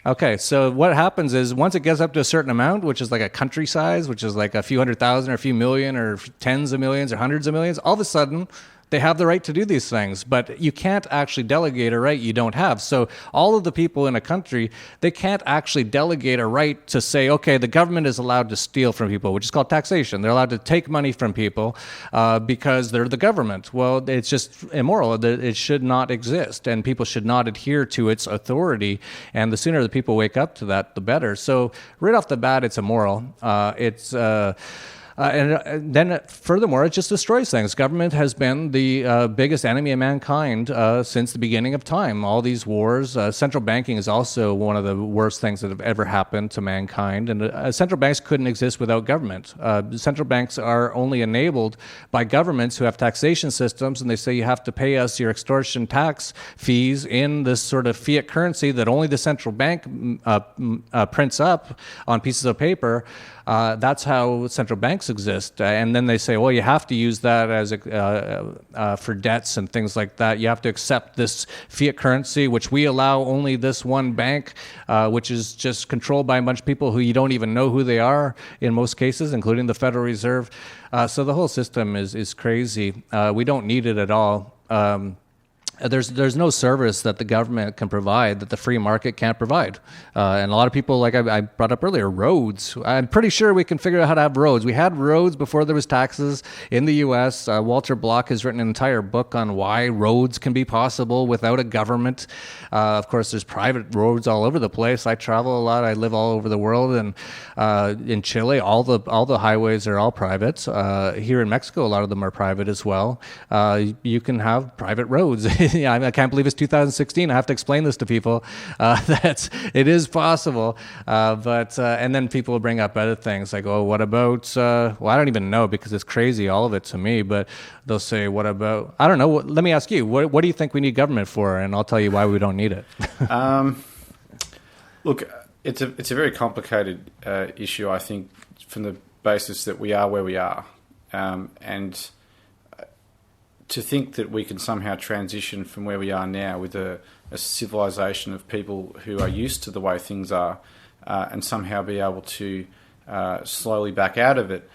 Okay, so what happens is once it gets up to a certain amount, which is like a country size, which is like a few 100,000 or a few million or tens of millions or hundreds of millions, all of a sudden they have the right to do these things, but you can't actually delegate a right you don't have. So all of the people in a country, they can't actually delegate a right to say, okay, the government is allowed to steal from people, which is called taxation. They're allowed to take money from people because they're the government. Well, it's just immoral. It should not exist, and people should not adhere to its authority. And the sooner the people wake up to that, the better. So right off the bat, it's immoral. And then, furthermore, it just destroys things. Government has been the biggest enemy of mankind since the beginning of time. All these wars. Central banking is also one of the worst things that have ever happened to mankind. And central banks couldn't exist without government. Central banks are only enabled by governments who have taxation systems, and they say you have to pay us your extortion tax fees in this sort of fiat currency that only the central bank prints up on pieces of paper. That's how central banks exist. And then they say, well, you have to use that as for debts and things like that. You have to accept this fiat currency, which we allow only this one bank, which is just controlled by a bunch of people who you don't even know who they are in most cases, including the Federal Reserve. So the whole system is crazy. We don't need it at all. There's no service that the government can provide that the free market can't provide. And a lot of people, like I brought up earlier, roads. I'm pretty sure we can figure out how to have roads. We had roads before there was taxes in the U.S. Walter Block has written an entire book on why roads can be possible without a government. Of course, there's private roads all over the place. I travel a lot. I live all over the world. And in Chile, all the highways are all private. Here in Mexico, a lot of them are private as well. You can have private roads. Yeah, I can't believe it's 2016. I have to explain this to people. That it is possible. But and then people will bring up other things like, oh, what about, well, I don't even know because it's crazy, all of it to me. But they'll say, what about, I don't know. Let me ask you, what do you think we need government for? And I'll tell you why we don't need it. Look, it's a very complicated issue, I think, from the basis that we are where we are. And to think that we can somehow transition from where we are now with a civilization of people who are used to the way things are and somehow be able to slowly back out of it,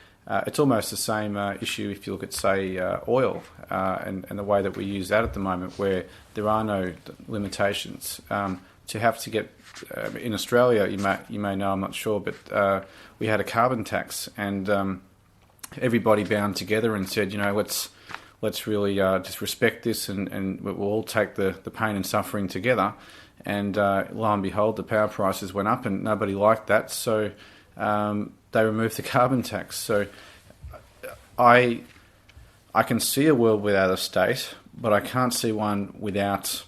it's almost the same issue if you look at, say, oil and the way that we use that at the moment, where there are no limitations. To have to get, in Australia, you may know, I'm not sure, but we had a carbon tax, and everybody bound together and said, let's really just respect this, and we'll all take the pain and suffering together. And lo and behold, the power prices went up, and nobody liked that, so they removed the carbon tax. So I can see a world without a state, but I can't see one without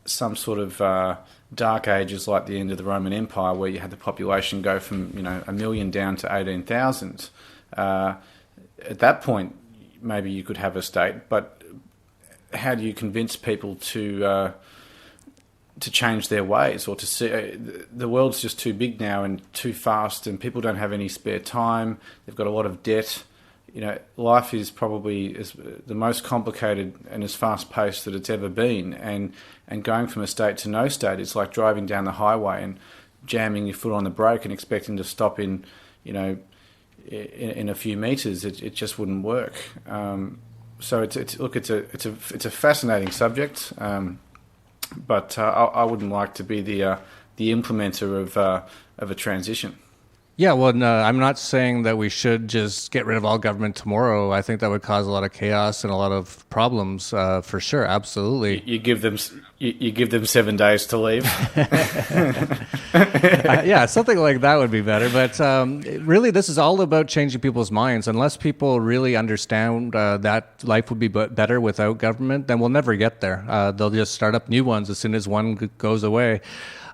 some sort of dark ages like the end of the Roman Empire, where you had the population go from 1 million down to 18,000. At that point, maybe you could have a state, but how do you convince people to change their ways, or to see the world's just too big now and too fast, and people don't have any spare time. They've got a lot of debt. Life is probably the most complicated and as fast paced that it's ever been. And going from a state to no state, it's like driving down the highway and jamming your foot on the brake and expecting to stop in a few meters. It just wouldn't work. So it's a fascinating subject, but I wouldn't like to be the implementer of a transition. Yeah, well, no, I'm not saying that we should just get rid of all government tomorrow. I think that would cause a lot of chaos and a lot of problems, for sure. Absolutely. You give them 7 days to leave. Yeah, something like that would be better. But really, this is all about changing people's minds. Unless people really understand that life would be better without government, then we'll never get there. They'll just start up new ones as soon as one goes away.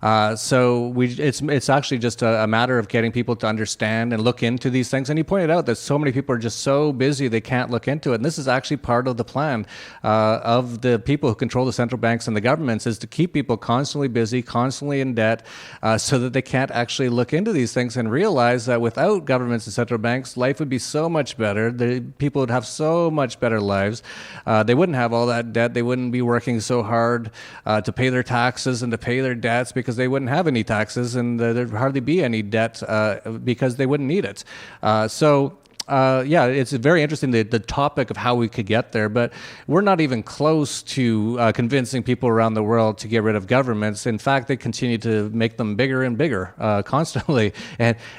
So it's actually just a matter of getting people people to understand and look into these things. And he pointed out that so many people are just so busy they can't look into it. And this is actually part of the plan of the people who control the central banks and the governments, is to keep people constantly busy, constantly in debt, so that they can't actually look into these things and realize that without governments and central banks, life would be so much better. People would have so much better lives. They wouldn't have all that debt. They wouldn't be working so hard to pay their taxes and to pay their debts, because they wouldn't have any taxes, and there'd hardly be any debt because they wouldn't need it. Yeah, it's very interesting, the topic of how we could get there, but we're not even close to convincing people around the world to get rid of governments. In fact, they continue to make them bigger and bigger constantly.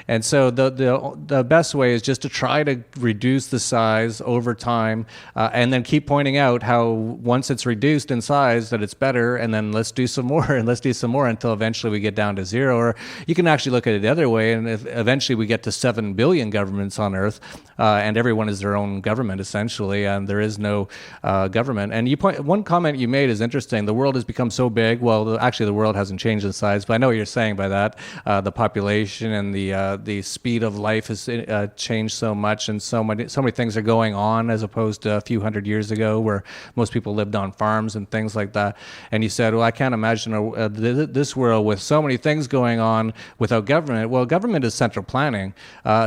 And so the best way is just to try to reduce the size over time, and then keep pointing out how once it's reduced in size that it's better, and then let's do some more and let's do some more until eventually we get down to zero. Or you can actually look at it the other way, and if eventually we get to 7 billion governments on Earth, and everyone is their own government essentially, and there is no government. And one comment you made is interesting. The world has become so big. Well, actually, the world hasn't changed in size, but I know what you're saying by that. The population and the speed of life has changed so much, and so many things are going on as opposed to a few hundred years ago, where most people lived on farms and things like that. And you said, well, I can't imagine this world with so many things going on without government. Well, government is central planning.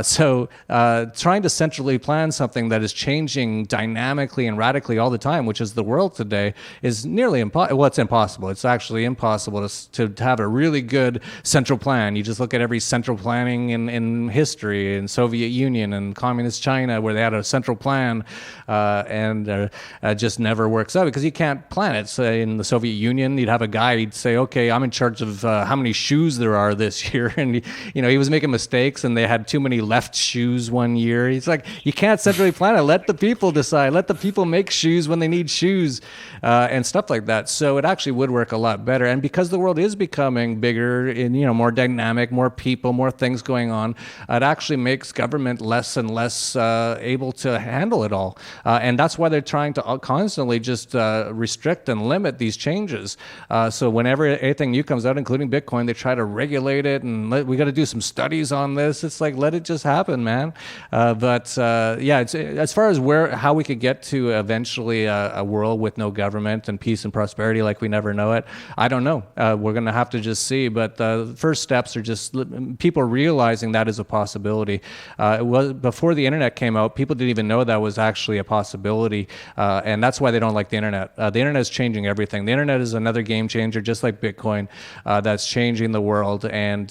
So trying to centrally plan something that is changing dynamically and radically all the time, which is the world today, is nearly impossible. Well, it's impossible. It's actually impossible to have a really good central plan. You just look at every central planning in history, in Soviet Union and communist China, where they had a central plan, and just never works out because you can't plan it. So in the Soviet Union, you'd have a guy, he'd say, okay, I'm in charge of how many shoes there are this year. And he was making mistakes, and they had too many left shoes one year. He's like, you can't centrally plan it. Let the people decide. Let the people make shoes when they need shoes, and stuff like that. So it actually would work a lot better. And because the world is becoming bigger and more dynamic, more people, more things going on, it actually makes government less and less able to handle it all. And that's why they're trying to constantly just restrict and limit these changes. So whenever anything new comes out, including Bitcoin, they try to regulate it, and we got to do some studies on this. It's like, let it just happen, man. But it's as far as how we could get to eventually a world with no government and peace and prosperity like we never know it, I don't know. We're going to have to just see. But the first steps are just people realizing that is a possibility. Before the internet came out, people didn't even know that was actually a possibility, and that's why they don't like the internet. The internet is changing everything. The internet is another game changer, just like Bitcoin, that's changing the world. And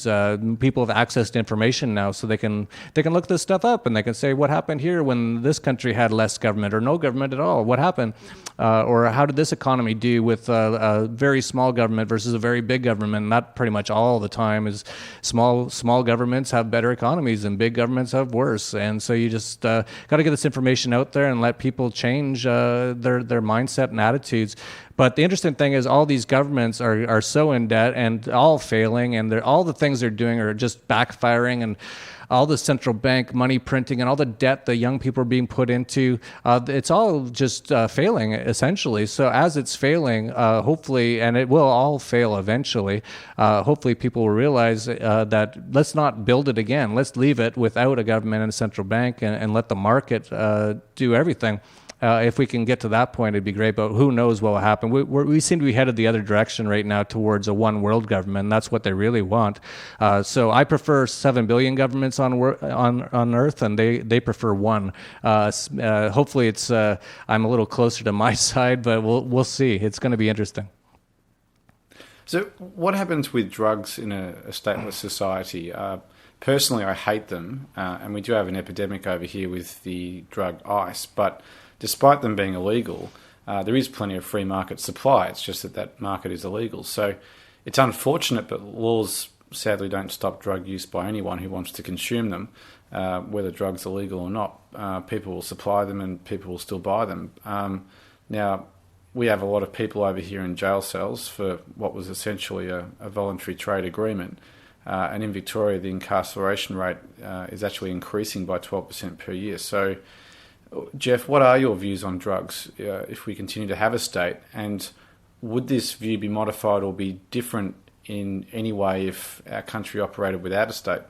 people have access to information now, so they can look this stuff up, and they can say, what happened here when this country had less government or no government at all? What happened? Or how did this economy do with a very small government versus a very big government? And that pretty much all the time is small governments have better economies and big governments have worse. And so you just got to get this information out there and let people change their mindset and attitudes. But the interesting thing is all these governments are so in debt and all failing, and all the things they're doing are just backfiring, and all the central bank money printing and all the debt the young people are being put into, it's all just failing essentially. So as it's failing, hopefully, and it will all fail eventually, hopefully people will realize that let's not build it again. Let's leave it without a government and a central bank, and let the market do everything. If we can get to that point, it'd be great, but who knows what will happen. We seem to be headed the other direction right now towards a one world government, and that's what they really want. So I prefer 7 billion governments on Earth, and they prefer one. Hopefully it's I'm a little closer to my side, but we'll see. It's going to be interesting. So what happens with drugs in a stateless society? Personally, I hate them, and we do have an epidemic over here with the drug ice, but despite them being illegal, there is plenty of free market supply. It's just that market is illegal. So it's unfortunate, but laws sadly don't stop drug use by anyone who wants to consume them, whether drugs are legal or not. People will supply them and people will still buy them. Now, we have a lot of people over here in jail cells for what was essentially a voluntary trade agreement. And in Victoria, the incarceration rate is actually increasing by 12% per year. So, Jeff, what are your views on drugs if we continue to have a state? And would this view be modified or be different in any way if our country operated without a state?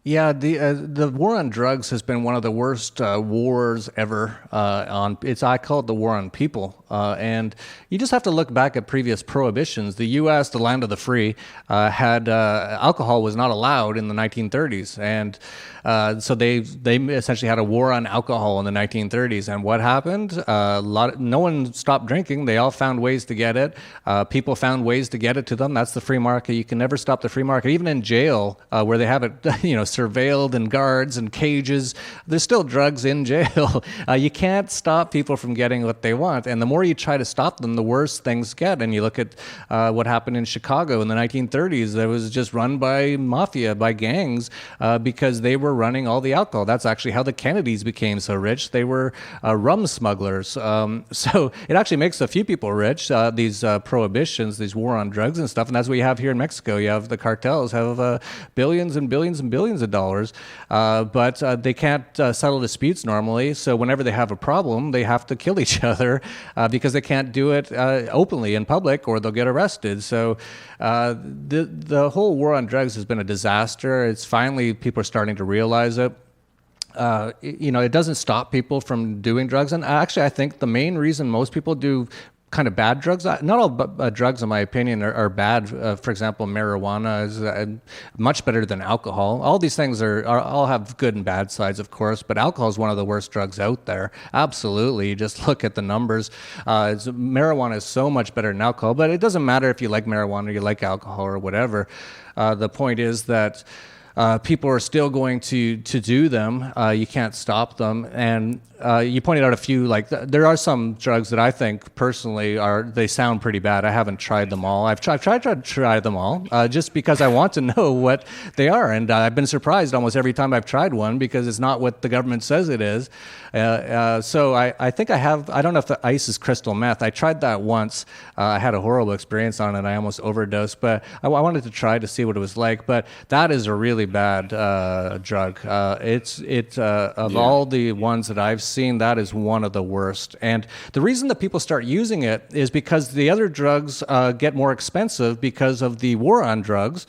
Yeah, the war on drugs has been one of the worst wars ever. I call it the war on people, and you just have to look back at previous prohibitions. The U.S., the land of the free, had alcohol was not allowed in the 1930s, and so they essentially had a war on alcohol in the 1930s. And what happened? No one stopped drinking. They all found ways to get it. People found ways to get it to them. That's the free market. You can never stop the free market. Even in jail, where they have it, surveilled and guards and cages, there's still drugs in jail. You can't stop people from getting what they want. And the more you try to stop them, the worse things get. And you look at what happened in Chicago in the 1930s. That was just run by mafia, by gangs, because they were running all the alcohol. That's actually how the Kennedys became so rich. They were rum smugglers. So it actually makes a few people rich, these prohibitions, these war on drugs and stuff. And that's what you have here in Mexico. You have the cartels have billions and billions and billions of dollars, but they can't settle disputes normally. So whenever they have a problem, they have to kill each other because they can't do it openly in public, or they'll get arrested. So the whole war on drugs has been a disaster. It's finally people are starting to realize it. It doesn't stop people from doing drugs. And actually, I think the main reason most people do kind of bad drugs, not all drugs, in my opinion, are bad. For example, marijuana is much better than alcohol. All these things all have good and bad sides, of course, but alcohol is one of the worst drugs out there. Absolutely. You just look at the numbers. Marijuana is so much better than alcohol, but it doesn't matter if you like marijuana or you like alcohol or whatever. The point is that people are still going to do them. You can't stop them. And you pointed out a few, there are some drugs that I think personally they sound pretty bad. I haven't tried them all. I've tried to try them all just because I want to know what they are. And I've been surprised almost every time I've tried one because it's not what the government says it is. So I think I don't know if the ice is crystal meth. I tried that once. I had a horrible experience on it. I almost overdosed, but I wanted to try to see what it was like. But that is a really bad drug. All the ones that I've seen, that is one of the worst. And the reason that people start using it is because the other drugs get more expensive because of the war on drugs.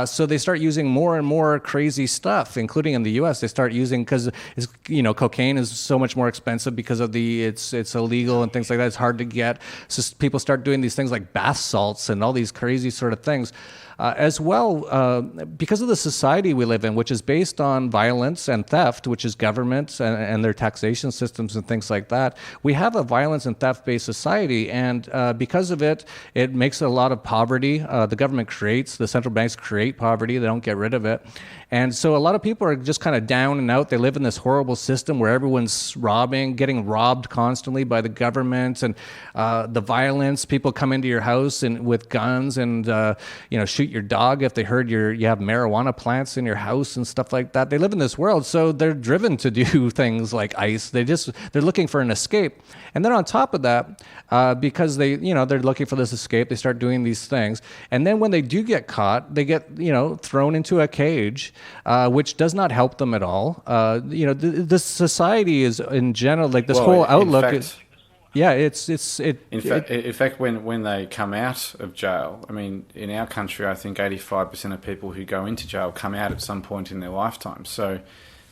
So they start using more and more crazy stuff, including in the U.S. They start using, because cocaine is so much more expensive because of it's illegal and things like that. It's hard to get. So people start doing these things like bath salts and all these crazy sort of things. As well, because of the society we live in, which is based on violence and theft, which is governments and their taxation systems and things like that, we have a violence and theft-based society, and because of it, it makes a lot of poverty. The central banks create poverty, they don't get rid of it. And so a lot of people are just kind of down and out. They live in this horrible system where everyone's getting robbed constantly by the government, and the violence. People come into your house with guns and shoot your dog if they heard you have marijuana plants in your house and stuff like that. They live in this world, so they're driven to do things like ice. They're looking for an escape. And then on top of that, because they're looking for this escape, they start doing these things. And then when they do get caught, they get thrown into a cage, which does not help them at all. The society is in general whole outlook. In fact, when they come out of jail, I mean, in our country, I think 85% of people who go into jail come out at some point in their lifetime. So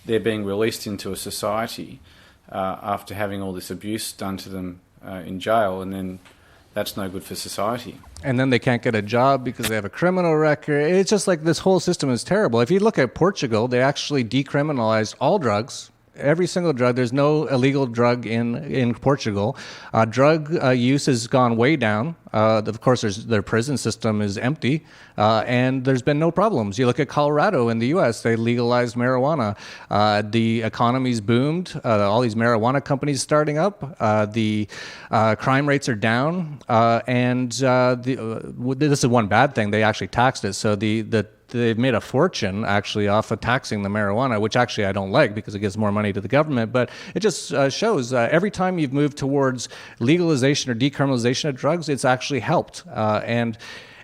they're being released into a society after having all this abuse done to them in jail, and then that's no good for society. And then they can't get a job because they have a criminal record. It's just like this whole system is terrible. If you look at Portugal, they actually decriminalized all drugs. Every single drug. There's no illegal drug in Portugal. Drug use has gone way down. Of course, their prison system is empty, and there's been no problems. You look at Colorado in the U.S., they legalized marijuana. The economies boomed. All these marijuana companies starting up. The crime rates are down. And this is one bad thing. They actually taxed it. So they've made a fortune actually off of taxing the marijuana, which actually I don't like because it gives more money to the government. But it just shows every time you've moved towards legalization or decriminalization of drugs, it's actually helped. And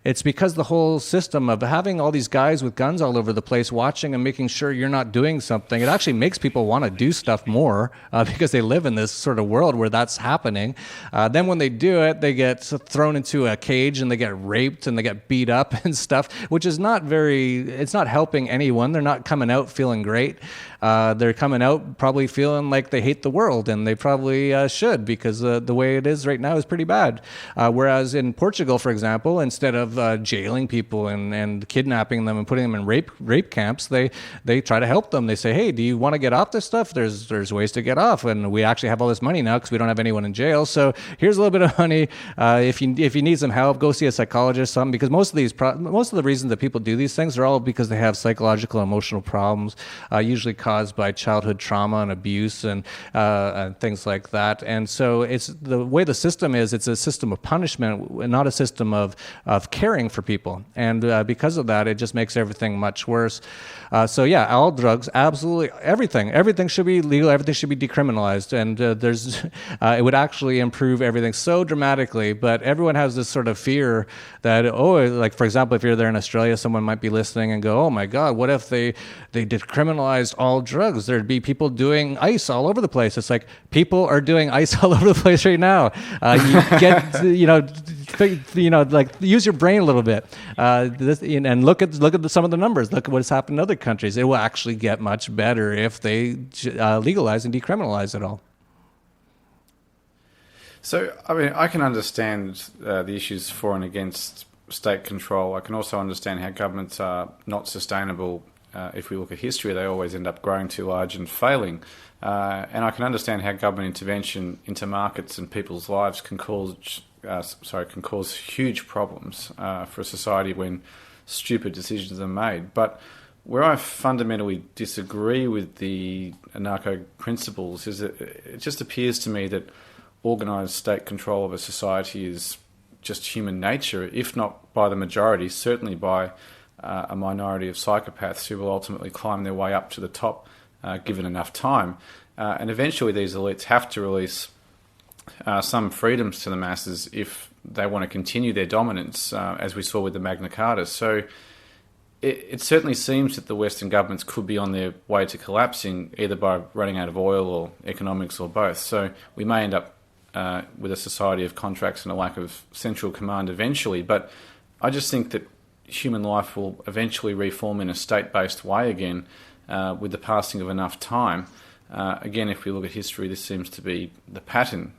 It's because the whole system of having all these guys with guns all over the place watching and making sure you're not doing something, it actually makes people want to do stuff more because they live in this sort of world where that's happening. Then when they do it, they get thrown into a cage and they get raped and they get beat up and stuff, which is it's not helping anyone. They're not coming out feeling great. They're coming out probably feeling like they hate the world, and they probably should, because the way it is right now is pretty bad. Whereas in Portugal, for example, instead of jailing people and kidnapping them and putting them in rape camps, they try to help them. They say, hey, do you want to get off this stuff? There's ways to get off, and we actually have all this money now because we don't have anyone in jail. So here's a little bit of money. If you need some help, go see a psychologist, something, because most of the reasons that people do these things are all because they have psychological and emotional problems, usually caused by childhood trauma and abuse and things like that. And so it's the way the system is. It's a system of punishment, not a system of caring for people. And because of that, it just makes everything much worse. So yeah, all drugs, absolutely everything should be legal. Everything should be decriminalized, and it would actually improve everything so dramatically. But everyone has this sort of fear that, like for example, if you're there in Australia, someone might be listening and go, oh my God, what if they decriminalized all drugs? There'd be people doing ice all over the place. It's like, people are doing ice all over the place right now. You get, like, use your brain a little bit, and look at some of the numbers. Look at what's happened in other countries. It will actually get much better if they legalize and decriminalize it all. So, I mean, I can understand the issues for and against state control. I can also understand how governments are not sustainable. If we look at history, they always end up growing too large and failing. And I can understand how government intervention into markets and people's lives can cause huge problems for a society when stupid decisions are made. But where I fundamentally disagree with the anarcho principles is that it just appears to me that organised state control of a society is just human nature, if not by the majority, certainly by a minority of psychopaths who will ultimately climb their way up to the top given enough time. And eventually these elites have to release some freedoms to the masses if they want to continue their dominance, as we saw with the Magna Carta. So it certainly seems that the Western governments could be on their way to collapsing, either by running out of oil or economics or both. So we may end up with a society of contracts and a lack of central command eventually. But I just think that human life will eventually reform in a state-based way again with the passing of enough time. Again, if we look at history, this seems to be the pattern.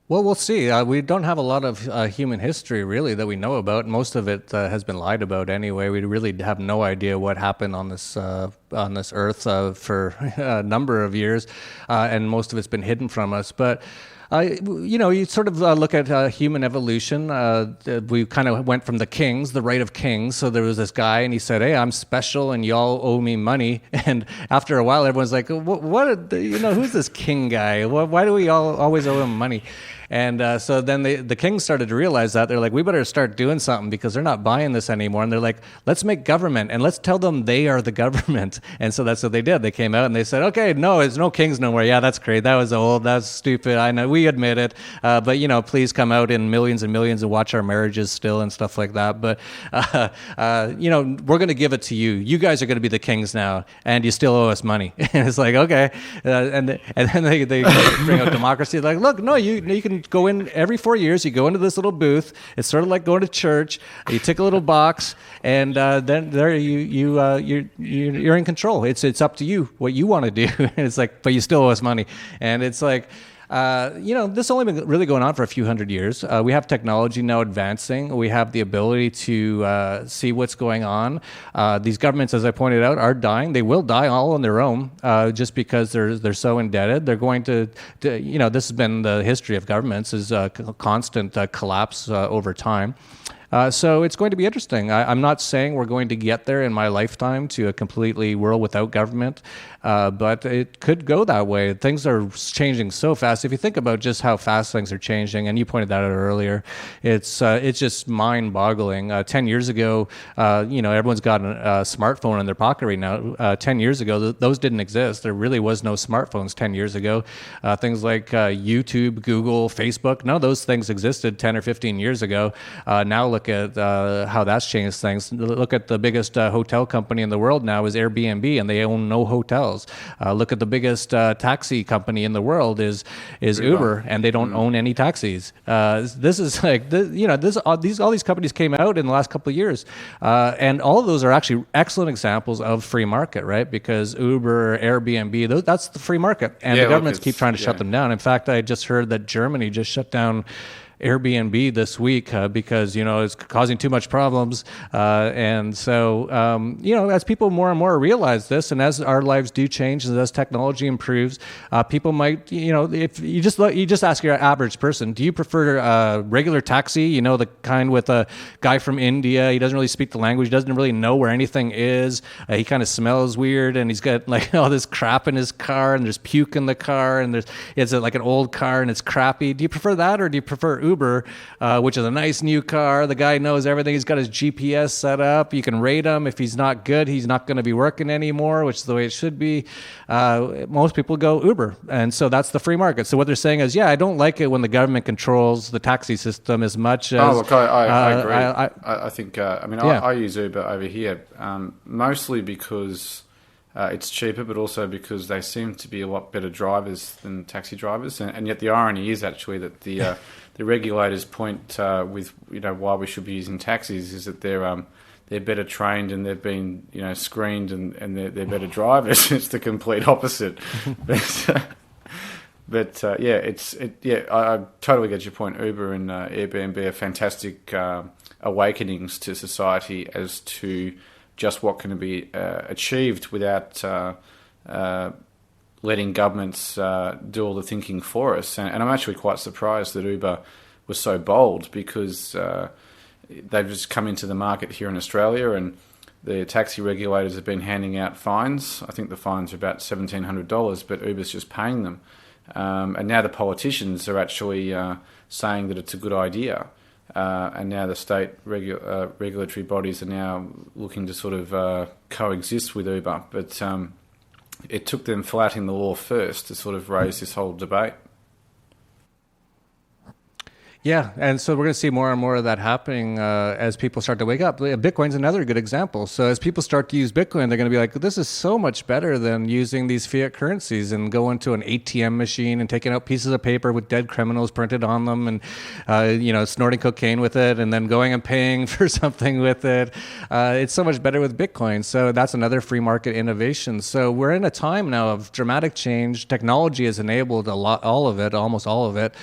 Well, we'll see. We don't have a lot of human history, really, that we know about. Most of it has been lied about anyway. We really have no idea what happened on this earth for a number of years, and most of it's been hidden from us. But you sort of look at human evolution. We kind of went from the kings, the right of kings. So there was this guy, and he said, "Hey, I'm special, and y'all owe me money." And after a while, everyone's like, "What? Who's this king guy? Why do we all always owe him money?" And so then the kings started to realize that. They're like, we better start doing something because they're not buying this anymore. And they're like, let's make government and let's tell them they are the government. And so that's what they did. They came out and they said, okay, no, it's no kings no more. Yeah, that's great. That was old. That's stupid. I know. We admit it. But, please come out in millions and millions and watch our marriages still and stuff like that. But, we're going to give it to you. You guys are going to be the kings now and you still owe us money. And it's like, okay. And then they bring out democracy. Like, look, no, you can go in every 4 years. You go into this little booth. It's sort of like going to church. You tick a little box, and then there you're in control. It's up to you what you want to do. And it's like, but you still owe us money. And it's like, this has only been really going on for a few hundred years. We have technology now advancing. We have the ability to see what's going on. These governments, as I pointed out, are dying. They will die all on their own just because they're so indebted. They're going to this has been the history of governments, is a constant collapse over time. So it's going to be interesting. I'm not saying we're going to get there in my lifetime to a completely world without government, but it could go that way. Things are changing so fast. If you think about just how fast things are changing, and you pointed that out earlier, it's just mind-boggling. 10 years ago, everyone's got a smartphone in their pocket right now. 10 years ago, those didn't exist. There really was no smartphones 10 years ago. Things like YouTube, Google, Facebook, none of those things existed 10 or 15 years ago. Now look look at how that's changed things. Look at the biggest hotel company in the world now is Airbnb, and they own no hotels. Look at the biggest taxi company in the world is Uber, and they don't own any taxis. This is like all these companies came out in the last couple of years, and all of those are actually excellent examples of free market, right? Because Uber, Airbnb, that's the free market, and the governments keep trying to shut them down. In fact, I just heard that Germany just shut down Airbnb this week because it's causing too much problems, and so as people more and more realize this, and as our lives do change, and as technology improves, people might if you just ask your average person, do you prefer a regular taxi, the kind with a guy from India? He doesn't really speak the language, doesn't really know where anything is. He kind of smells weird, and he's got like all this crap in his car, and there's puke in the car, and it's like an old car and it's crappy. Do you prefer that, or do you prefer Uber, which is a nice new car? The guy knows everything. He's got his GPS set up. You can rate him. If he's not good, he's not going to be working anymore, which is the way it should be. Most people go Uber. And so that's the free market. So what they're saying is, I don't like it when the government controls the taxi system as much as... Oh, look, I agree. I think, I use Uber over here, mostly because... it's cheaper, but also because they seem to be a lot better drivers than taxi drivers, and yet the irony is actually that the regulators point with why we should be using taxis is that they're better trained and they've been screened and they're better drivers. It's the complete opposite. But I totally get your point. Uber and Airbnb are fantastic awakenings to society as to just what can be achieved without letting governments do all the thinking for us. And I'm actually quite surprised that Uber was so bold, because they've just come into the market here in Australia, and the taxi regulators have been handing out fines. I think the fines are about $1,700, but Uber's just paying them. And now the politicians are actually saying that it's a good idea. And now the state regulatory bodies are now looking to sort of coexist with Uber. But it took them flouting the law first to sort of raise this whole debate. Yeah, and so we're going to see more and more of that happening as people start to wake up. Bitcoin's another good example. So as people start to use Bitcoin, they're going to be like, this is so much better than using these fiat currencies and going to an ATM machine and taking out pieces of paper with dead criminals printed on them and, snorting cocaine with it and then going and paying for something with it. It's so much better with Bitcoin. So that's another free market innovation. So we're in a time now of dramatic change. Technology has enabled almost all of it.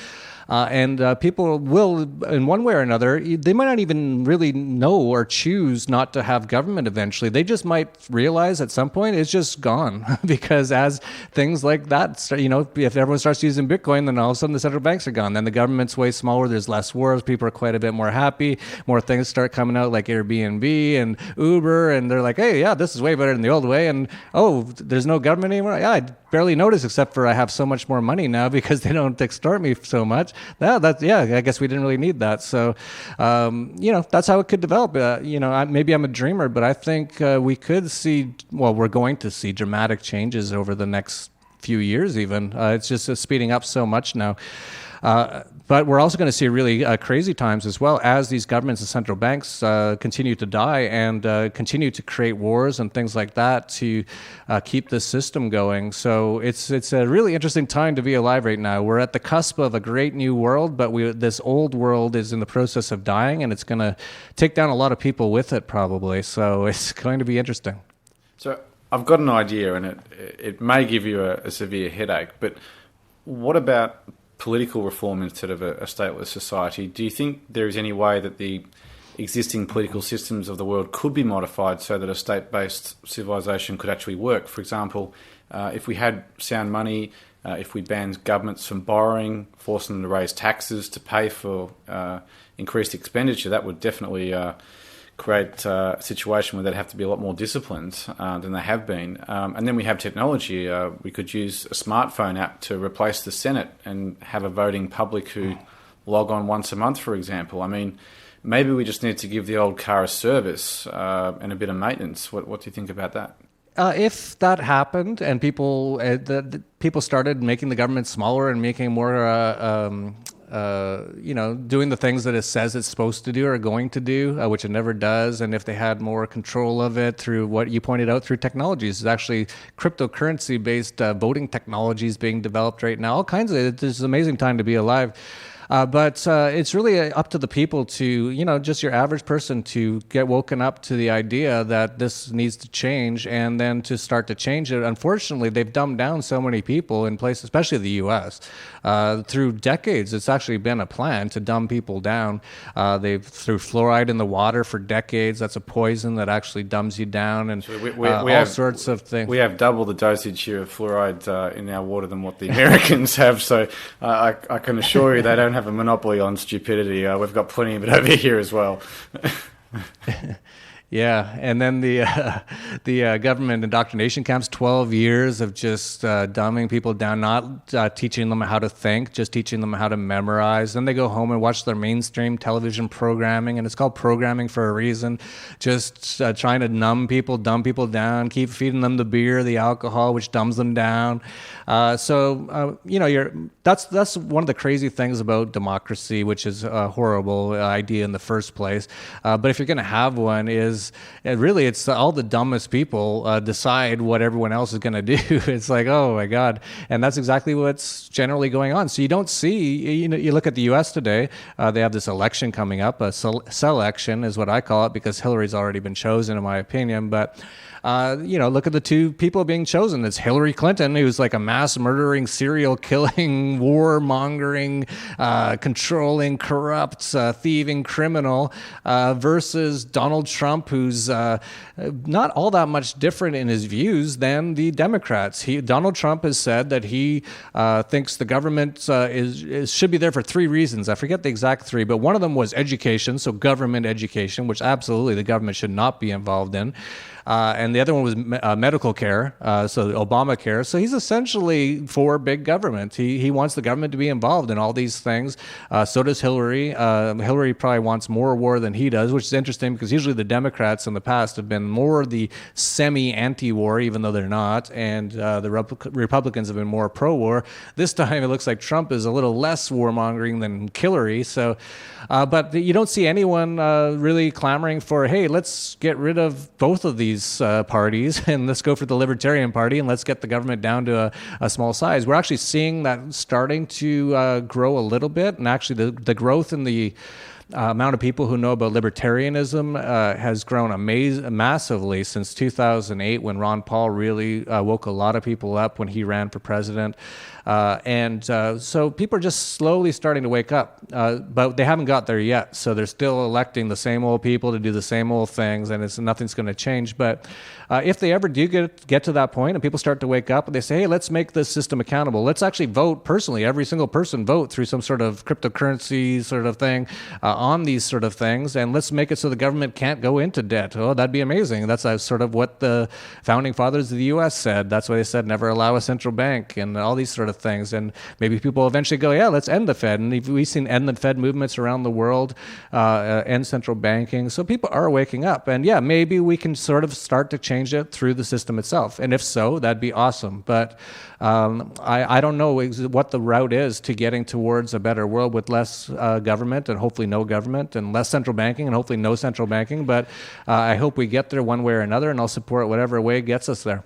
And people will, in one way or another, they might not even really know or choose not to have government eventually. They just might realize at some point it's just gone because as things like that start, if everyone starts using Bitcoin, then all of a sudden the central banks are gone. Then the government's way smaller. There's less wars. People are quite a bit more happy. More things start coming out like Airbnb and Uber. And they're like, hey, yeah, this is way better than the old way. And, there's no government anymore. Yeah, I barely notice except for I have so much more money now because they don't extort me so much. I guess we didn't really need that. So, that's how it could develop. Maybe I'm a dreamer, but I think we're going to see dramatic changes over the next few years even. It's just speeding up so much now. But we're also going to see really crazy times as well as these governments and central banks continue to die and continue to create wars and things like that to keep this system going. So it's a really interesting time to be alive right now. We're at the cusp of a great new world, but this old world is in the process of dying, and it's going to take down a lot of people with it probably. So it's going to be interesting. So I've got an idea, and it may give you a severe headache, but what about political reform instead of a stateless society? Do you think there is any way that the existing political systems of the world could be modified so that a state-based civilization could actually work? For example, if we had sound money, if we banned governments from borrowing, forcing them to raise taxes to pay for increased expenditure, that would definitely create a situation where they'd have to be a lot more disciplined than they have been. And then we have technology. We could use a smartphone app to replace the Senate and have a voting public who log on once a month, for example. I mean, maybe we just need to give the old car a service and a bit of maintenance. What do you think about that? If that happened and people started making the government smaller and making more doing the things that it says it's supposed to do or going to do, which it never does. And if they had more control of it through what you pointed out through technologies, there's actually cryptocurrency-based voting technologies being developed right now. All kinds of it. It's an amazing time to be alive. But it's really up to the people to, just your average person to get woken up to the idea that this needs to change and then to start to change it. Unfortunately, they've dumbed down so many people in places, especially the U.S. Through decades, it's actually been a plan to dumb people down. They've threw fluoride in the water for decades. That's a poison that actually dumbs you down, and So all sorts of things. We have double the dosage here of fluoride in our water than what the Americans have. So I can assure you they don't have a monopoly on stupidity. We've got plenty of it over here as well. Yeah, and then the government indoctrination camps, 12 years of just dumbing people down, not teaching them how to think, just teaching them how to memorize. Then they go home and watch their mainstream television programming, and it's called programming for a reason, just trying to dumb people down, keep feeding them the beer, the alcohol, which dumbs them down. That's one of the crazy things about democracy, which is a horrible idea in the first place. But if you're going to have one, it's all the dumbest people decide what everyone else is going to do. It's like, oh my God. And that's exactly what's generally going on. So you don't see, you look at the US today, they have this election coming up, a selection is what I call it, because Hillary's already been chosen in my opinion. But look at the two people being chosen. It's Hillary Clinton, who's like a mass murdering, serial killing, warmongering, controlling, corrupt, thieving criminal, versus Donald Trump, who's not all that much different in his views than the Democrats. Donald Trump has said that he thinks the government should be there for three reasons. I forget the exact three, but one of them was education, so government education, which absolutely the government should not be involved in. And the other one was medical care, so Obamacare. So he's essentially for big government. He wants the government to be involved in all these things. So does Hillary. Hillary probably wants more war than he does, which is interesting because usually the Democrats in the past have been more the semi-anti-war, even though they're not, and the Republicans have been more pro-war. This time it looks like Trump is a little less warmongering than Hillary. So, but you don't see anyone really clamoring for, hey, let's get rid of both of these parties and let's go for the Libertarian Party and let's get the government down to a small size. We're actually seeing that starting to grow a little bit, and actually the growth in the amount of people who know about libertarianism has grown massively since 2008, when Ron Paul really woke a lot of people up when he ran for president. So people are just slowly starting to wake up, but they haven't got there yet. So they're still electing the same old people to do the same old things, and nothing's going to change. But if they ever do get to that point and people start to wake up and they say, hey, let's make this system accountable. Let's actually vote personally. Every single person vote through some sort of cryptocurrency sort of thing on these sort of things. And let's make it so the government can't go into debt. Oh, that'd be amazing. That's sort of what the founding fathers of the U.S. said. That's why they said never allow a central bank and all these sort of things. And maybe people eventually go, yeah, let's end the Fed. And we've seen end the Fed movements around the world, end central banking. So people are waking up. And yeah, maybe we can sort of start to change it through the system itself. And if so, that'd be awesome. But I don't know what the route is to getting towards a better world with less government and hopefully no government, and less central banking and hopefully no central banking. But I hope we get there one way or another, and I'll support whatever way gets us there.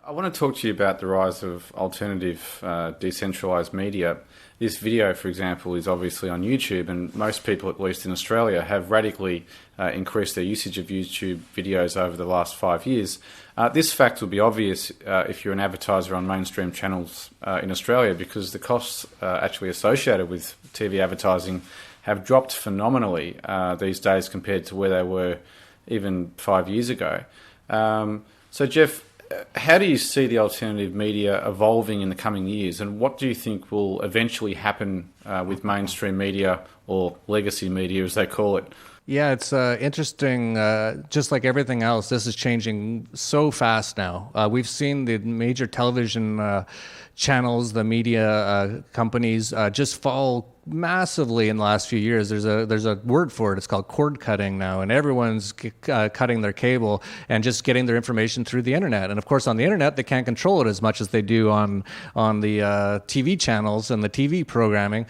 I want to talk to you about the rise of alternative decentralized media. This video, for example, is obviously on YouTube, and most people, at least in Australia, have radically increased their usage of YouTube videos over the last 5 years. This fact will be obvious if you're an advertiser on mainstream channels in Australia, because the costs actually associated with TV advertising have dropped phenomenally these days compared to where they were even 5 years ago. So, Jeff, how do you see the alternative media evolving in the coming years, and what do you think will eventually happen with mainstream media, or legacy media as they call it? Yeah, it's interesting. Just like everything else, this is changing so fast now. We've seen the major television channels, the media companies just fall massively in the last few years. There's a word for it. It's called cord cutting now, and everyone's cutting their cable and just getting their information through the internet. And of course, on the internet, they can't control it as much as they do on the TV channels and the TV programming.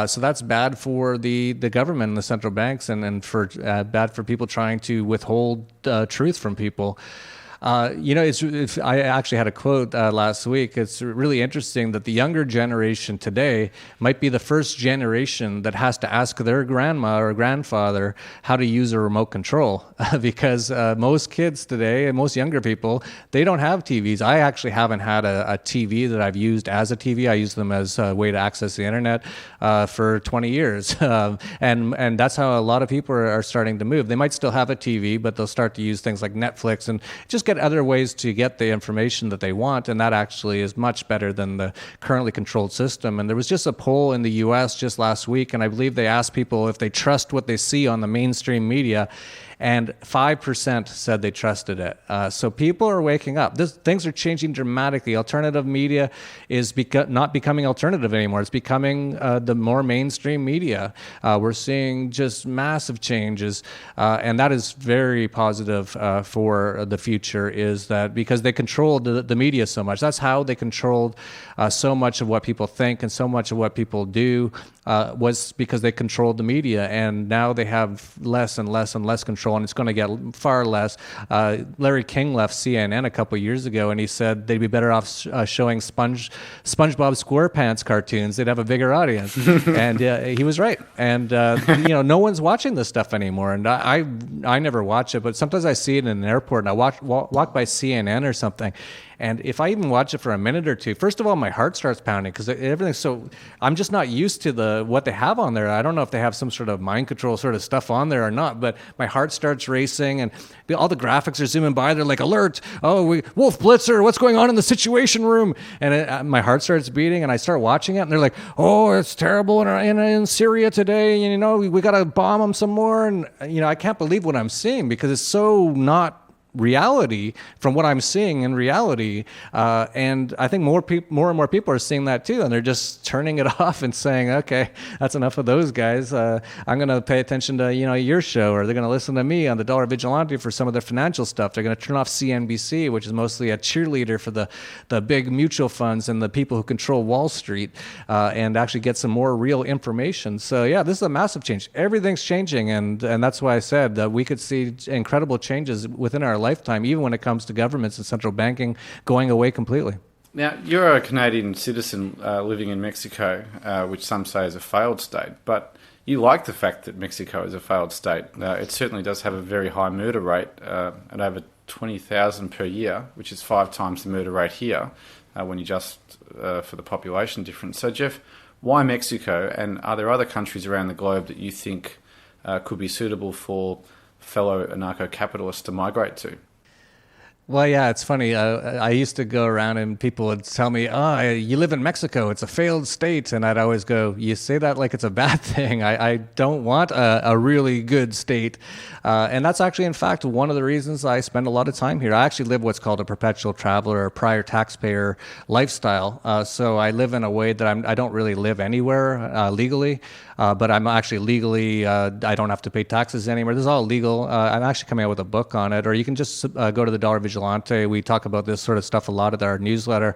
So that's bad for the government and the central banks, and for bad for people trying to withhold truth from people. I actually had a quote last week. It's really interesting that the younger generation today might be the first generation that has to ask their grandma or grandfather how to use a remote control because most kids today and most younger people, they don't have TVs. I actually haven't had a TV that I've used as a TV. I use them as a way to access the internet for 20 years. And that's how a lot of people are starting to move. They might still have a TV, but they'll start to use things like Netflix and just get other ways to get the information that they want, and that actually is much better than the currently controlled system. And there was just a poll in the US just last week, and I believe they asked people if they trust what they see on the mainstream media, and 5% said they trusted it. So people are waking up. Things are changing dramatically. Alternative media is not becoming alternative anymore. It's becoming the more mainstream media. We're seeing just massive changes, and that is very positive for the future, is that because they controlled the media so much. That's how they controlled so much of what people think and so much of what people do, was because they controlled the media, and now they have less and less and less control, and it's going to get far less. Larry King left CNN a couple years ago, and he said they'd be better off showing SpongeBob SquarePants cartoons. They'd have a bigger audience, and he was right. And no one's watching this stuff anymore, and I never watch it, but sometimes I see it in an airport, and I walk by CNN or something. And if I even watch it for a minute or two, first of all, my heart starts pounding because everything's so. I'm just not used to what they have on there. I don't know if they have some sort of mind control sort of stuff on there or not, but my heart starts racing, and all the graphics are zooming by. They're like, alert! Oh, Wolf Blitzer! What's going on in the Situation Room? And my heart starts beating, and I start watching it, and they're like, oh, it's terrible in Syria today. And, we got to bomb them some more. And I can't believe what I'm seeing because it's so not reality from what I'm seeing in reality, and I think more and more people are seeing that too, and they're just turning it off and saying, okay, that's enough of those guys. I'm going to pay attention to your show, or they're going to listen to me on the Dollar Vigilante for some of their financial stuff. They're going to turn off CNBC, which is mostly a cheerleader for the big mutual funds and the people who control Wall Street, and actually get some more real information. So yeah, this is a massive change. Everything's changing, and that's why I said that we could see incredible changes within our lifetime, even when it comes to governments and central banking going away completely. Now, you're a Canadian citizen living in Mexico, which some say is a failed state, but you like the fact that Mexico is a failed state. It certainly does have a very high murder rate at over 20,000 per year, which is 5 times the murder rate here when you adjust for the population difference. So, Jeff, why Mexico, and are there other countries around the globe that you think could be suitable for fellow anarcho-capitalists to migrate to? Well, yeah, it's funny. I used to go around and people would tell me, you live in Mexico, it's a failed state. And I'd always go, you say that like it's a bad thing. I don't want a really good state. And that's actually, in fact, one of the reasons I spend a lot of time here. I actually live what's called a perpetual traveler or prior taxpayer lifestyle. So I live in a way that I don't really live anywhere legally. But I'm actually legally, I don't have to pay taxes anymore. This is all legal. I'm actually coming out with a book on it, or you can just go to the Dollar Vigilante. We talk about this sort of stuff a lot at our newsletter.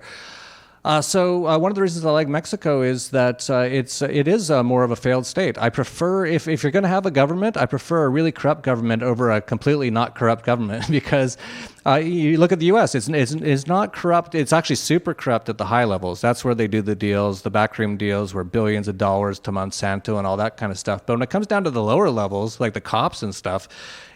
So one of the reasons I like Mexico is that it is more of a failed state. I prefer, if you're going to have a government, I prefer a really corrupt government over a completely not corrupt government because you look at the U.S., it's not corrupt. It's actually super corrupt at the high levels. That's where they do the deals, the backroom deals, where billions of dollars to Monsanto and all that kind of stuff. But when it comes down to the lower levels, like the cops and stuff,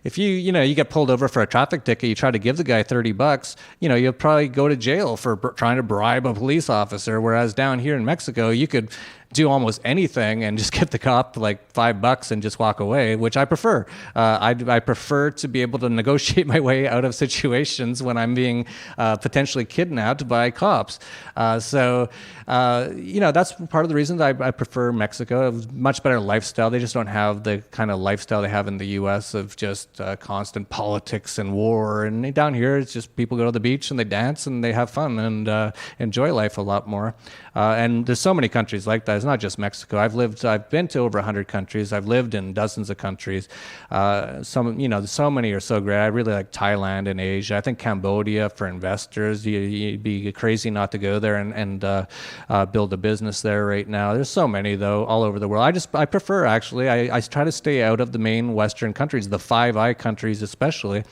if you get pulled over for a traffic ticket, you try to give the guy $30, you'll probably go to jail for trying to bribe a police officer. Whereas down here in Mexico, you could do almost anything and just give the cop like $5 and just walk away, which I prefer. I prefer to be able to negotiate my way out of situations when I'm being potentially kidnapped by cops. So that's part of the reason I prefer Mexico. Much better lifestyle. They just don't have the kind of lifestyle they have in the U.S. of just constant politics and war. And down here, it's just people go to the beach and they dance and they have fun and enjoy life a lot more. And there's so many countries like that. it's not just Mexico. I've been to over 100 countries. I've lived in dozens of countries. So many are so great. I really like Thailand and Asia. I think Cambodia for investors. You'd be crazy not to go there and build a business there right now. There's so many though all over the world. I prefer actually. I try to stay out of the main Western countries, the Five Eye countries especially.